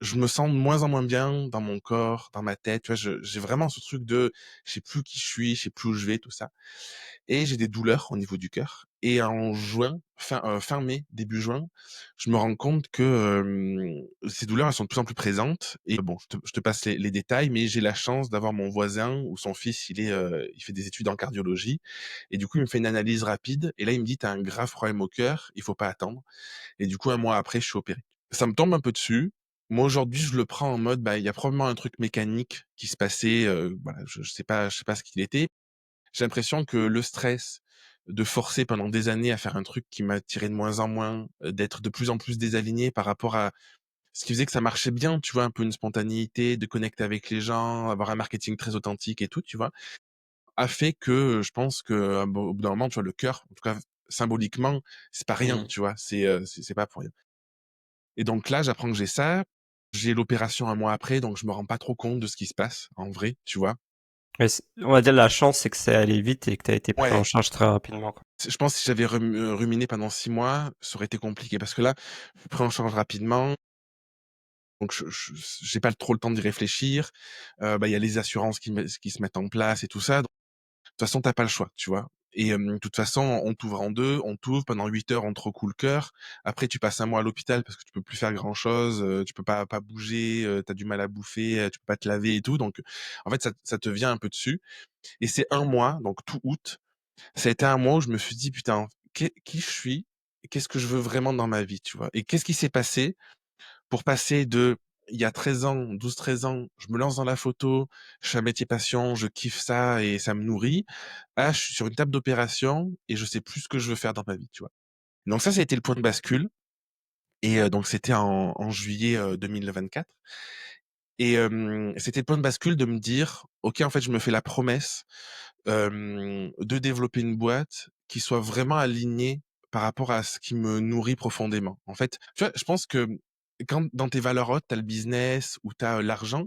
[SPEAKER 2] je me sens de moins en moins bien dans mon corps, dans ma tête. Tu vois, j'ai vraiment ce truc de, je sais plus qui je suis, je sais plus où je vais, tout ça. Et j'ai des douleurs au niveau du cœur. Et en juin, fin mai, début juin, je me rends compte que ces douleurs, elles sont de plus en plus présentes. Et bon, je te passe les détails, mais j'ai la chance d'avoir mon voisin où son fils, il fait des études en cardiologie. Et du coup, il me fait une analyse rapide. Et là, il me dit, t'as un grave problème au cœur, il faut pas attendre. Et du coup, un mois après, je suis opéré. Ça me tombe un peu dessus. Moi, aujourd'hui, je le prends en mode, bah, il y a probablement un truc mécanique qui se passait. Voilà, je sais pas ce qu'il était. J'ai l'impression que le stress de forcer pendant des années à faire un truc qui m'attirait de moins en moins, d'être de plus en plus désaligné par rapport à ce qui faisait que ça marchait bien, tu vois? Un peu une spontanéité, de connecter avec les gens, avoir un marketing très authentique et tout, tu vois? A fait que, je pense que, au bout d'un moment, tu vois, le cœur, en tout cas symboliquement, c'est pas rien,
[SPEAKER 1] Mmh.
[SPEAKER 2] tu vois? C'est pas pour rien. Et donc là, j'apprends que j'ai ça. J'ai l'opération un mois après, donc je me rends pas trop compte de ce qui se passe, en vrai, tu vois?
[SPEAKER 1] Mais on va dire la chance, c'est que c'est allé vite et que tu as été pris en
[SPEAKER 2] Ouais.
[SPEAKER 1] charge très rapidement, quoi.
[SPEAKER 2] Je pense que si j'avais ruminé pendant 6 mois, ça aurait été compliqué parce que là, je suis pris en charge rapidement, donc je j'ai pas trop le temps d'y réfléchir. Bah, il y a les assurances qui se mettent en place et tout ça. Donc, de toute façon, tu pas le choix, tu vois? Et de toute façon, on t'ouvre en 2, on t'ouvre pendant 8 heures, on te recoue le cœur. Après, tu passes un mois à l'hôpital parce que tu peux plus faire grand chose, tu peux pas bouger, tu as du mal à bouffer, tu peux pas te laver et tout. Donc, en fait, ça te vient un peu dessus. Et c'est un mois, donc tout août, ça a été un mois où je me suis dit: «Putain, qui je suis? Qu'est-ce que je veux vraiment dans ma vie?» tu vois? Et qu'est-ce qui s'est passé pour passer de, il y a 13 ans, 12-13 ans, je me lance dans la photo, je fais un métier passion, je kiffe ça et ça me nourrit, à je suis sur une table d'opération et je sais plus ce que je veux faire dans ma vie, tu vois? Donc ça a été le point de bascule et donc c'était en juillet, 2024 et c'était le point de bascule de me dire: «OK, en fait, je me fais la promesse de développer une boîte qui soit vraiment alignée par rapport à ce qui me nourrit profondément. En fait, tu vois, je pense que quand dans tes valeurs hautes, tu as le business ou tu as l'argent,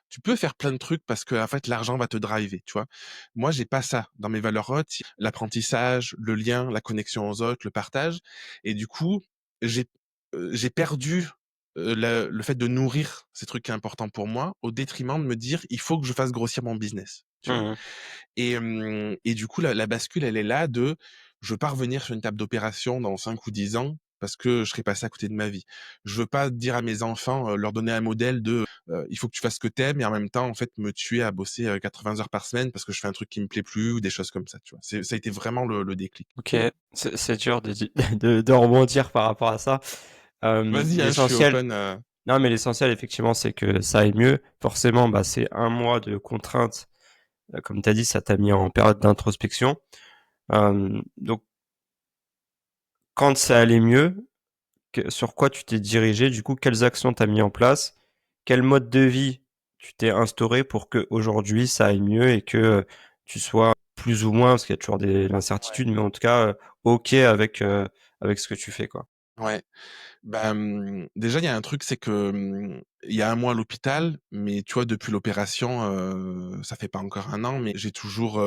[SPEAKER 2] tu peux faire plein de trucs parce que en fait l'argent va te driver, tu vois. Moi, j'ai pas ça dans mes valeurs hautes, l'apprentissage, le lien, la connexion aux autres, le partage et du coup, j'ai j'ai perdu le fait de nourrir ces trucs qui est important pour moi au détriment de me dire il faut que je fasse grossir mon business, tu vois.
[SPEAKER 1] Mmh mh.
[SPEAKER 2] Et du coup, la bascule, elle est là de je veux pas revenir sur une table d'opération dans 5 ou 10 ans parce que je serais passé à côté de ma vie. Je veux pas dire à mes enfants, leur donner un modèle de, il faut que tu fasses ce que t'aimes et en même temps, en fait, me tuer à bosser, 80 heures par semaine parce que je fais un truc qui me plaît plus ou des choses comme ça, tu vois? Ça a été vraiment le déclic.
[SPEAKER 1] OK, c'est dur de di de rebondir par rapport à ça.
[SPEAKER 2] Vas-y, hein, je suis
[SPEAKER 1] L'essentiel
[SPEAKER 2] open,
[SPEAKER 1] non, mais l'essentiel effectivement, c'est que ça aille mieux. Forcément, bah, c'est un mois de contraintes, comme tu as dit, ça t'a mis en période d'introspection. Donc quand ça allait mieux, sur quoi tu t'es dirigé? Du coup, quelles actions tu as mis en place? quel mode de vie tu t'es instauré pour que aujourd'hui ça aille mieux et que tu sois plus ou moins, parce qu'il y a toujours
[SPEAKER 2] Ouais.
[SPEAKER 1] l'incertitude, mais en tout cas, OK avec ce que tu fais, quoi.
[SPEAKER 2] Ouais. Bah, déjà, il y a un truc, c'est que, il y a un mois à l'hôpital, mais tu vois, depuis l'opération, ça fait pas encore un an, mais j'ai toujours,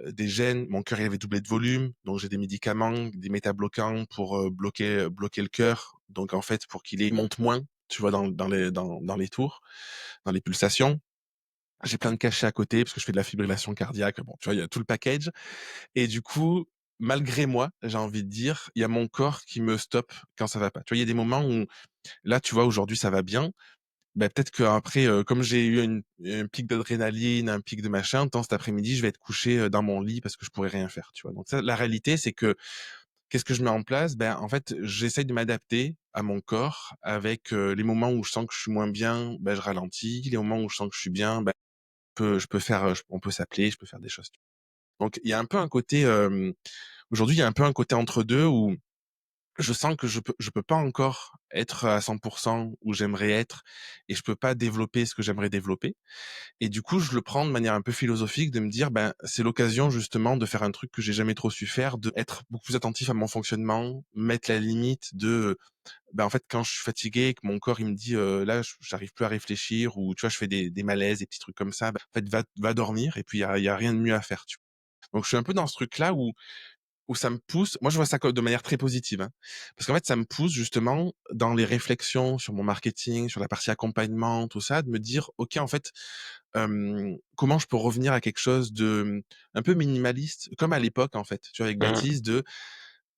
[SPEAKER 2] des gènes. Mon cœur, il avait doublé de volume, donc j'ai des médicaments, des méta-bloquants pour, bloquer le cœur. Donc en fait, pour qu'il monte moins, tu vois, dans les tours, dans les pulsations. J'ai plein de cachets à côté parce que je fais de la fibrillation cardiaque. Bon, tu vois, il y a tout le package et du coup, malgré moi, j'ai envie de dire, il y a mon corps qui me stoppe quand ça va pas. Tu vois, il y a des moments où là, tu vois, aujourd'hui, ça va bien. Bah, peut-être qu'après, comme j'ai eu un pic d'adrénaline, un pic de machin, tant cet après-midi, je vais être couché, dans mon lit parce que je pourrais rien faire, tu vois? Donc ça, la réalité, c'est que qu'est-ce que je mets en place? Ben, en fait, j'essaye de m'adapter à mon corps avec, les moments où je sens que je suis moins bien, ben, je ralentis. Les moments où je sens que je suis bien, ben, je peux faire, on peut s'appeler, je peux faire des choses. Donc il y a un peu un côté, aujourd'hui, il y a un peu un côté entre 2 où je sens que je peux pas encore être à 100% où j'aimerais être et je peux pas développer ce que j'aimerais développer et du coup, je le prends de manière un peu philosophique de me dire: «Ben, c'est l'occasion justement de faire un truc que j'ai jamais trop su faire, de être beaucoup plus attentif à mon fonctionnement, mettre la limite de, ben, en fait, quand je suis fatigué et que mon corps il me dit, là, j'arrive plus à réfléchir ou tu vois, je fais des malaises, des petits trucs comme ça, ben, en fait, va dormir et puis il y a rien de mieux à faire», tu vois? Donc je suis un peu dans ce truc-là où ça me pousse, moi je vois ça de manière très positive, hein. Parce qu'en fait, ça me pousse justement dans les réflexions sur mon marketing, sur la partie accompagnement, tout ça, de me dire: «OK, en fait, comment je peux revenir à quelque chose de, un peu minimaliste?» comme à l'époque, en fait, tu vois, avec
[SPEAKER 1] Mmh.
[SPEAKER 2] Baptiste de,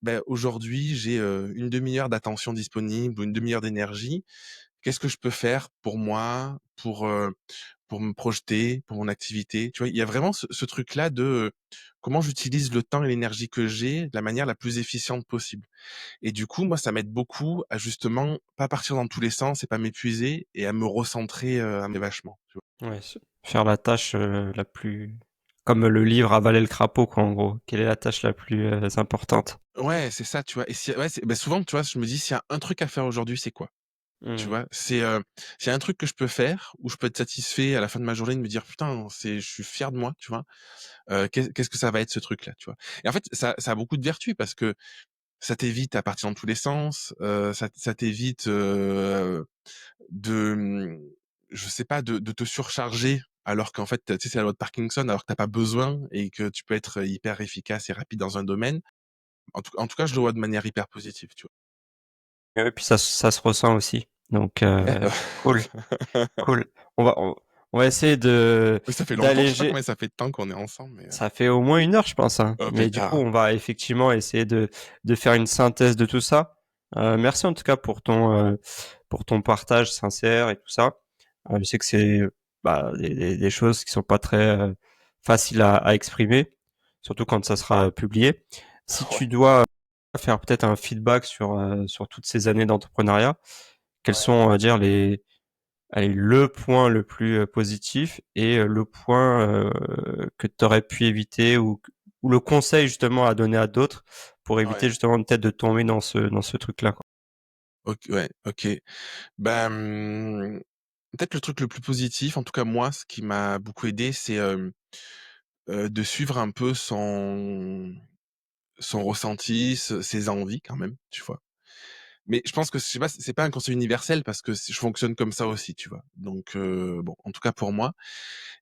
[SPEAKER 2] ben aujourd'hui, j'ai, une demi heure d'attention disponible ou une demi heure d'énergie. Qu'est-ce que je peux faire pour moi, pour me projeter, pour mon activité? Tu vois? Il y a vraiment ce truc-là de, comment j'utilise le temps et l'énergie que j'ai de la manière la plus efficiente possible. Et du coup, moi, ça m'aide beaucoup à justement pas partir dans tous les sens et pas m'épuiser et à me recentrer, vachement, tu
[SPEAKER 1] Ouais, faire la tâche la plus... Comme le livre Avaler le crapaud, quoi, en gros. Quelle est la tâche la plus importante?
[SPEAKER 2] vois? Ouais, c'est ça, tu vois? Et si ouais, c'est bah, souvent, tu vois, je me dis: «S'il y a un truc à faire aujourd'hui, c'est quoi?» Tu
[SPEAKER 1] Mmh.
[SPEAKER 2] vois? C'est, s'il y a un truc que je peux faire où je peux être satisfait à la fin de ma journée de me dire: «Putain, je suis fier de moi», tu vois? Qu'est-ce que ça va être ce truc-là, tu vois? Et en fait, ça a beaucoup de vertus parce que ça t'évite à partir dans tous les sens, ça t'évite, de, je sais pas, de te surcharger alors qu'en fait, tu sais, c'est la loi de Parkinson, alors que tu pas besoin et que tu peux être hyper efficace et rapide dans un domaine. En tout cas, je le vois de manière hyper positive, tu
[SPEAKER 1] Et puis ça se ressent aussi. Donc
[SPEAKER 2] vois?
[SPEAKER 1] cool, cool. On va on on va essayer de
[SPEAKER 2] Oui, ça fait longtemps, je sais pas
[SPEAKER 1] d'alléger.
[SPEAKER 2] combien ça fait de temps qu'on est ensemble, mais
[SPEAKER 1] Ça fait au moins 1 heure, je pense, hein.
[SPEAKER 2] oh
[SPEAKER 1] Mais du coup,
[SPEAKER 2] pétard.
[SPEAKER 1] on va effectivement essayer de faire une synthèse de tout ça. Merci en tout cas pour ton partage sincère et tout ça. Je sais que c'est bah, des choses qui sont pas très faciles à exprimer, surtout quand ça sera publié. Si
[SPEAKER 2] Ouais,
[SPEAKER 1] tu dois faire peut-être un feedback sur toutes ces années d'entrepreneuriat, quels sont,
[SPEAKER 2] ouais.
[SPEAKER 1] on va dire, allez, le point le plus positif et le point que tu aurais pu éviter ou le conseil justement à donner à d'autres pour éviter
[SPEAKER 2] Ouais.
[SPEAKER 1] justement peut-être de tomber dans ce truc-là, quoi.
[SPEAKER 2] OK, ouais, OK. Bah, peut-être le truc le plus positif, en tout cas moi, ce qui m'a beaucoup aidé, c'est, de suivre un peu son ressenti, ses envies quand même, tu vois? Mais je pense que je sais pas, c'est pas un conseil universel parce que je fonctionne comme ça aussi, tu vois? Donc bon, en tout cas pour moi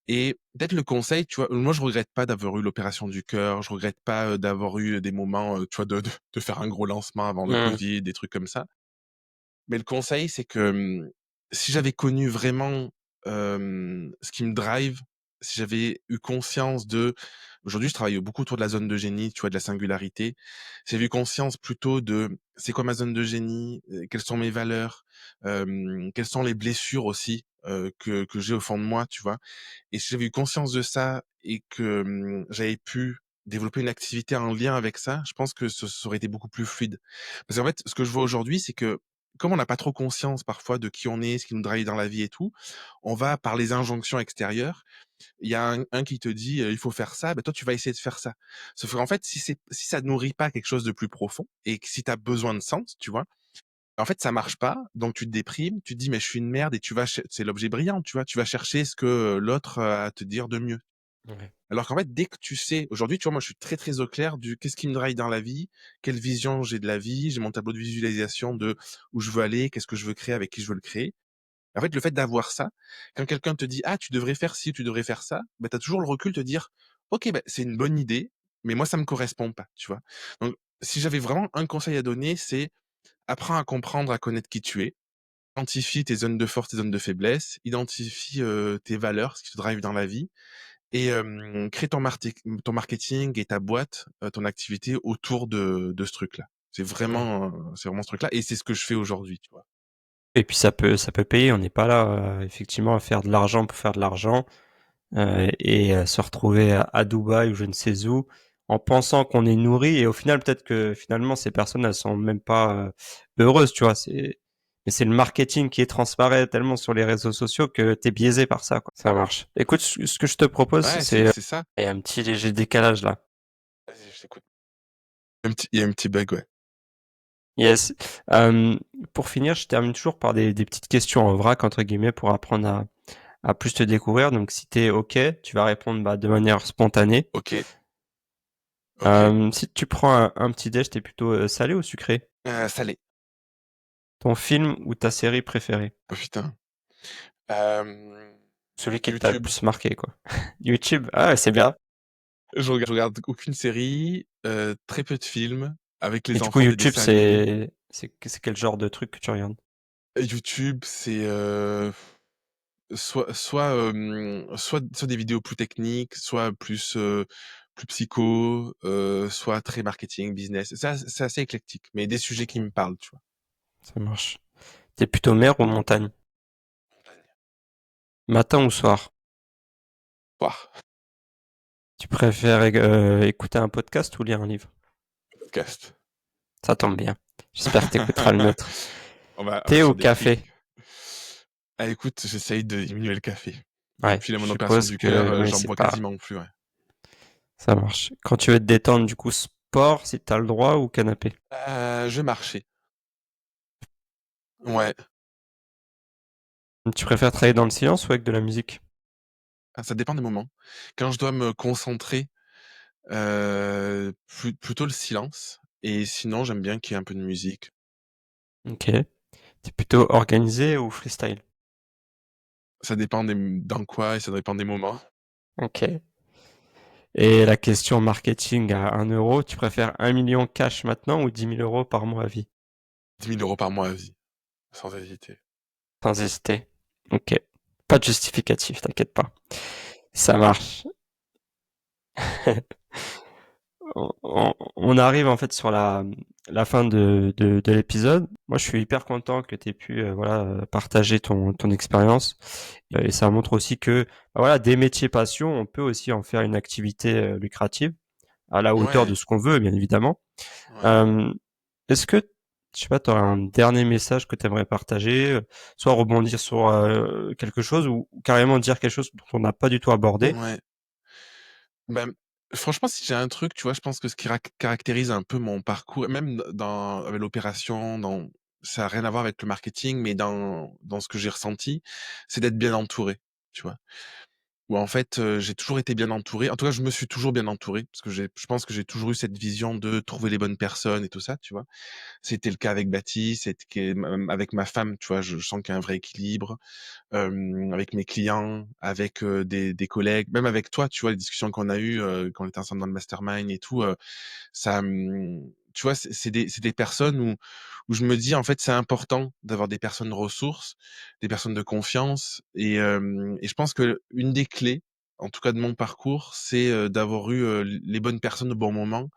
[SPEAKER 2] et peut-être le conseil, tu vois? Moi je regrette pas d'avoir eu l'opération du cœur, je regrette pas, d'avoir eu des moments, tu vois, de faire un gros lancement avant le
[SPEAKER 1] Mmh.
[SPEAKER 2] covid, des trucs comme ça. Mais le conseil, c'est que, si j'avais connu vraiment, ce qui me drive, si j'avais eu conscience de aujourd'hui, je travaille beaucoup autour de la zone de génie, tu vois, de la singularité. Si j'avais eu conscience plutôt de c'est quoi ma zone de génie, quelles sont mes valeurs, quelles sont les blessures aussi, que j'ai au fond de moi, tu vois? Et si j'avais eu conscience de ça et que, j'avais pu développer une activité en lien avec ça, je pense que ça aurait été beaucoup plus fluide. Parce qu'en fait, ce que je vois aujourd'hui, c'est que comme on n'a pas trop conscience parfois de qui on est, ce qui nous drive dans la vie et tout, on va par les injonctions extérieures. Il y a un qui te dit, «Il faut faire ça», ben toi tu vas essayer de faire ça. Sauf qu'en fait, si ça nourrit pas quelque chose de plus profond et que si tu as besoin de sens, tu vois? En fait, ça marche pas, donc tu te déprimes, tu te dis: «Mais je suis une merde» et tu vas c'est l'objet brillant, tu vois? Tu vas chercher ce que l'autre a à te dire de mieux.
[SPEAKER 1] Ouais.
[SPEAKER 2] Alors qu'en fait, dès que tu sais aujourd'hui, tu vois, moi, je suis très, très au clair du qu'est-ce qui me drive dans la vie, quelle vision j'ai de la vie, j'ai mon tableau de visualisation de où je veux aller, qu'est-ce que je veux créer, avec qui je veux le créer. En fait, le fait d'avoir ça, quand quelqu'un te dit: «Ah, tu devrais faire ci, tu devrais faire ça», bah, tu as toujours le recul de te dire: «OK, bah, c'est une bonne idée, mais moi, ça me correspond pas», tu vois? Donc si j'avais vraiment un conseil à donner, c'est apprends à comprendre, à connaître qui tu es, identifie tes zones de force, tes zones de faiblesse, identifie, tes valeurs, ce qui te drive dans la vie et crée ton marketing et ta boîte, ton activité autour de ce truc-là.
[SPEAKER 1] Mmh.
[SPEAKER 2] C'est vraiment ce truc-là et c'est ce que je fais aujourd'hui, tu vois?
[SPEAKER 1] Et puis ça peut payer. On n'est pas là, effectivement à faire de l'argent pour faire de l'argent, se retrouver à Dubaï ou je ne sais où, en pensant qu'on est nourri et au final, peut-être que finalement ces personnes, elles sont même pas, heureuses, tu vois? Mais c'est le marketing qui est transparaît tellement sur les réseaux sociaux que tu es biaisé par ça, quoi. Ça marche. Écoute, ce que je te propose,
[SPEAKER 2] Ouais,
[SPEAKER 1] c'est,
[SPEAKER 2] c'est ça.
[SPEAKER 1] il y a un petit léger décalage là.
[SPEAKER 2] Vas-y, je t'écoute. Il y a un petit bug, ouais.
[SPEAKER 1] Yes. Pour finir, je termine toujours par des petites questions en vrac entre guillemets pour apprendre à plus te découvrir. Donc si t'es OK, tu vas répondre bah, de manière spontanée.
[SPEAKER 2] OK, OK.
[SPEAKER 1] Si tu prends un petit déj, t'es plutôt salé ou sucré?
[SPEAKER 2] Salé.
[SPEAKER 1] Ton film ou ta série préférée?
[SPEAKER 2] Oh putain. Hem,
[SPEAKER 1] Celui qui t'a le
[SPEAKER 2] YouTube.
[SPEAKER 1] plus marqué, quoi. YouTube? Ah ouais, c'est bien.
[SPEAKER 2] Je regarde aucune série, très peu de films, avec
[SPEAKER 1] Et
[SPEAKER 2] les
[SPEAKER 1] du coup,
[SPEAKER 2] enfants des
[SPEAKER 1] YouTube,
[SPEAKER 2] dessins animés.
[SPEAKER 1] c'est quel genre de truc que tu regardes?
[SPEAKER 2] YouTube, c'est, soit des vidéos plus techniques, soit plus psycho, soit très marketing, business. C'est assez éclectique, mais des sujets qui
[SPEAKER 1] OK,
[SPEAKER 2] me parlent, tu vois?
[SPEAKER 1] ça marche. T'es plutôt mer ou montagne? Matin ou soir?
[SPEAKER 2] Ouah,
[SPEAKER 1] Tu préfères écouter un podcast ou lire un livre?
[SPEAKER 2] podcast.
[SPEAKER 1] Ça tombe bien. J'espère que t'écouteras le nôtre.
[SPEAKER 2] On va
[SPEAKER 1] Thé ou
[SPEAKER 2] sur des
[SPEAKER 1] café?
[SPEAKER 2] clics. Ah écoute, j'essaye de diminuer le café.
[SPEAKER 1] Ouais,
[SPEAKER 2] Depuis la
[SPEAKER 1] je
[SPEAKER 2] mon opération
[SPEAKER 1] suppose
[SPEAKER 2] du cœur,
[SPEAKER 1] que oui,
[SPEAKER 2] j'en
[SPEAKER 1] c'est
[SPEAKER 2] bois
[SPEAKER 1] pas.
[SPEAKER 2] quasiment plus, ouais.
[SPEAKER 1] Ça marche. Quand tu veux te détendre, du coup, sport, si t'as le droit, ou canapé?
[SPEAKER 2] Je marchais. Ouais.
[SPEAKER 1] Tu préfères travailler dans le silence ou avec de la musique?
[SPEAKER 2] Ah, ça dépend des moments. Quand je dois me concentrer, plutôt le silence et sinon j'aime bien qu'il y ait un peu de musique.
[SPEAKER 1] Ok. T'es plutôt organisé ou freestyle?
[SPEAKER 2] Ça dépend dans quoi et ça dépend des moments.
[SPEAKER 1] Ok. Et la question marketing à 1 euro, tu préfères 1 million cash maintenant ou 10 000 euros par mois à vie?
[SPEAKER 2] 10 000 € par mois à vie, sans hésiter.
[SPEAKER 1] Sans hésiter. Ok. Pas de justificatif, t'inquiète pas. Ça marche. On arrive en fait sur la fin de l'épisode. Moi, je suis hyper content que tu aies pu voilà, partager ton expérience. Et ça montre aussi que bah, voilà, des métiers passion, on peut aussi en faire une activité lucrative à la hauteur de
[SPEAKER 2] Ouais,
[SPEAKER 1] ce qu'on veut, bien évidemment.
[SPEAKER 2] ouais.
[SPEAKER 1] Euh, Est-ce que, je sais pas, tu aurais un dernier message que tu aimerais partager, soit rebondir sur quelque chose ou carrément dire quelque chose dont on n'a pas du tout abordé?
[SPEAKER 2] Ouais. Bah, franchement, si j'ai un truc, tu vois, je pense que ce qui caractérise un peu mon parcours, même dans avec l'opération, ça a rien à voir avec le marketing, mais dans ce que j'ai ressenti, c'est d'être bien entouré, tu vois? Où en fait, j'ai toujours été bien entouré. En tout cas, je me suis toujours bien entouré parce que je pense que j'ai toujours eu cette vision de trouver les bonnes personnes et tout ça, tu vois? C'était le cas avec Baptiste, c'était même avec ma femme, tu vois? Je sens qu'il y a un vrai équilibre, avec mes clients, avec, des collègues, même avec toi, tu vois? Les discussions qu'on a eues, quand on était ensemble dans le mastermind et tout, tu vois? C'est des personnes où je me dis: «En fait, c'est important d'avoir des personnes ressources, des personnes de confiance» et je pense qu'une des clés, en tout cas de mon parcours, c'est, d'avoir eu, les bonnes personnes au bon moment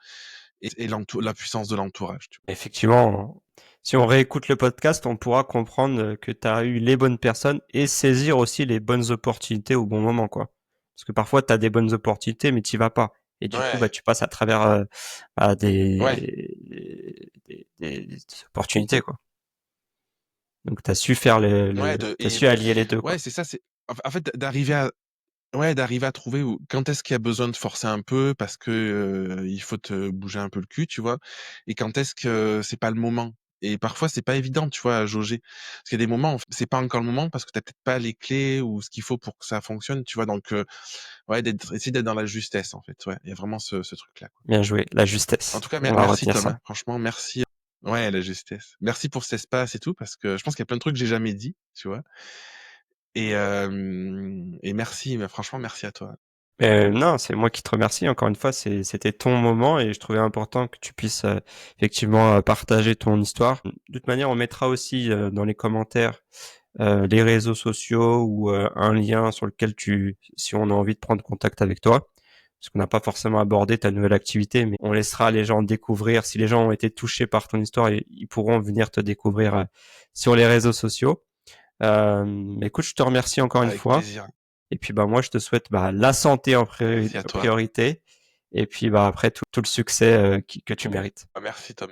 [SPEAKER 2] et la puissance de l'entourage, tu vois?
[SPEAKER 1] Effectivement, si on réécoute le podcast, on pourra comprendre que tu as eu les bonnes personnes et saisir aussi les bonnes opportunités au bon moment, quoi. Parce que parfois, tu as des bonnes opportunités, mais tu vas pas. Et du coup, bah,
[SPEAKER 2] Ouais,
[SPEAKER 1] tu passes à travers bah,
[SPEAKER 2] ouais,
[SPEAKER 1] des opportunités, quoi. Donc, tu as su faire
[SPEAKER 2] ouais de
[SPEAKER 1] t'as
[SPEAKER 2] et
[SPEAKER 1] su allier les deux,
[SPEAKER 2] ouais,
[SPEAKER 1] quoi.
[SPEAKER 2] c'est ça, c'est en fait d'arriver à trouver où quand est-ce qu'il y a besoin de forcer un peu parce que, il faut te bouger un peu le cul, tu vois? Et quand est-ce que c'est pas le moment? et parfois c'est pas évident, tu vois, à jauger. Parce qu'il y a des moments, c'est pas encore le moment parce que t'as peut-être pas les clés ou ce qu'il faut pour que ça fonctionne, tu vois. Donc ouais, essayer d'être dans la justesse en fait. Ouais, il y a vraiment ce truc-là, quoi.
[SPEAKER 1] Bien joué, la
[SPEAKER 2] En
[SPEAKER 1] justesse.
[SPEAKER 2] tout cas,
[SPEAKER 1] On va
[SPEAKER 2] merci
[SPEAKER 1] retenir
[SPEAKER 2] Tom,
[SPEAKER 1] ça.
[SPEAKER 2] hein. Franchement, merci. Ouais, la justesse. Merci pour cet espace et tout parce que je pense qu'il y a plein de trucs que j'ai jamais dit, tu vois. Et merci, mais franchement, merci à toi.
[SPEAKER 1] Non, c'est moi qui te remercie. Encore une fois, c'était ton moment et je trouvais important que tu puisses effectivement partager ton histoire. De toute manière, on mettra aussi dans les commentaires les réseaux sociaux ou un lien sur lequel si on a envie de prendre contact avec toi. Parce qu'on n'a pas forcément abordé ta nouvelle activité, mais on laissera les gens découvrir. Si les gens ont été touchés par ton histoire, ils pourront venir te découvrir sur les réseaux sociaux. Écoute, je te remercie encore une
[SPEAKER 2] Avec
[SPEAKER 1] fois.
[SPEAKER 2] plaisir.
[SPEAKER 1] Et puis bah moi je te souhaite la santé en
[SPEAKER 2] Merci à toi.
[SPEAKER 1] priorité. Et puis bah après tout le succès que tu mérites.
[SPEAKER 2] Merci Tom.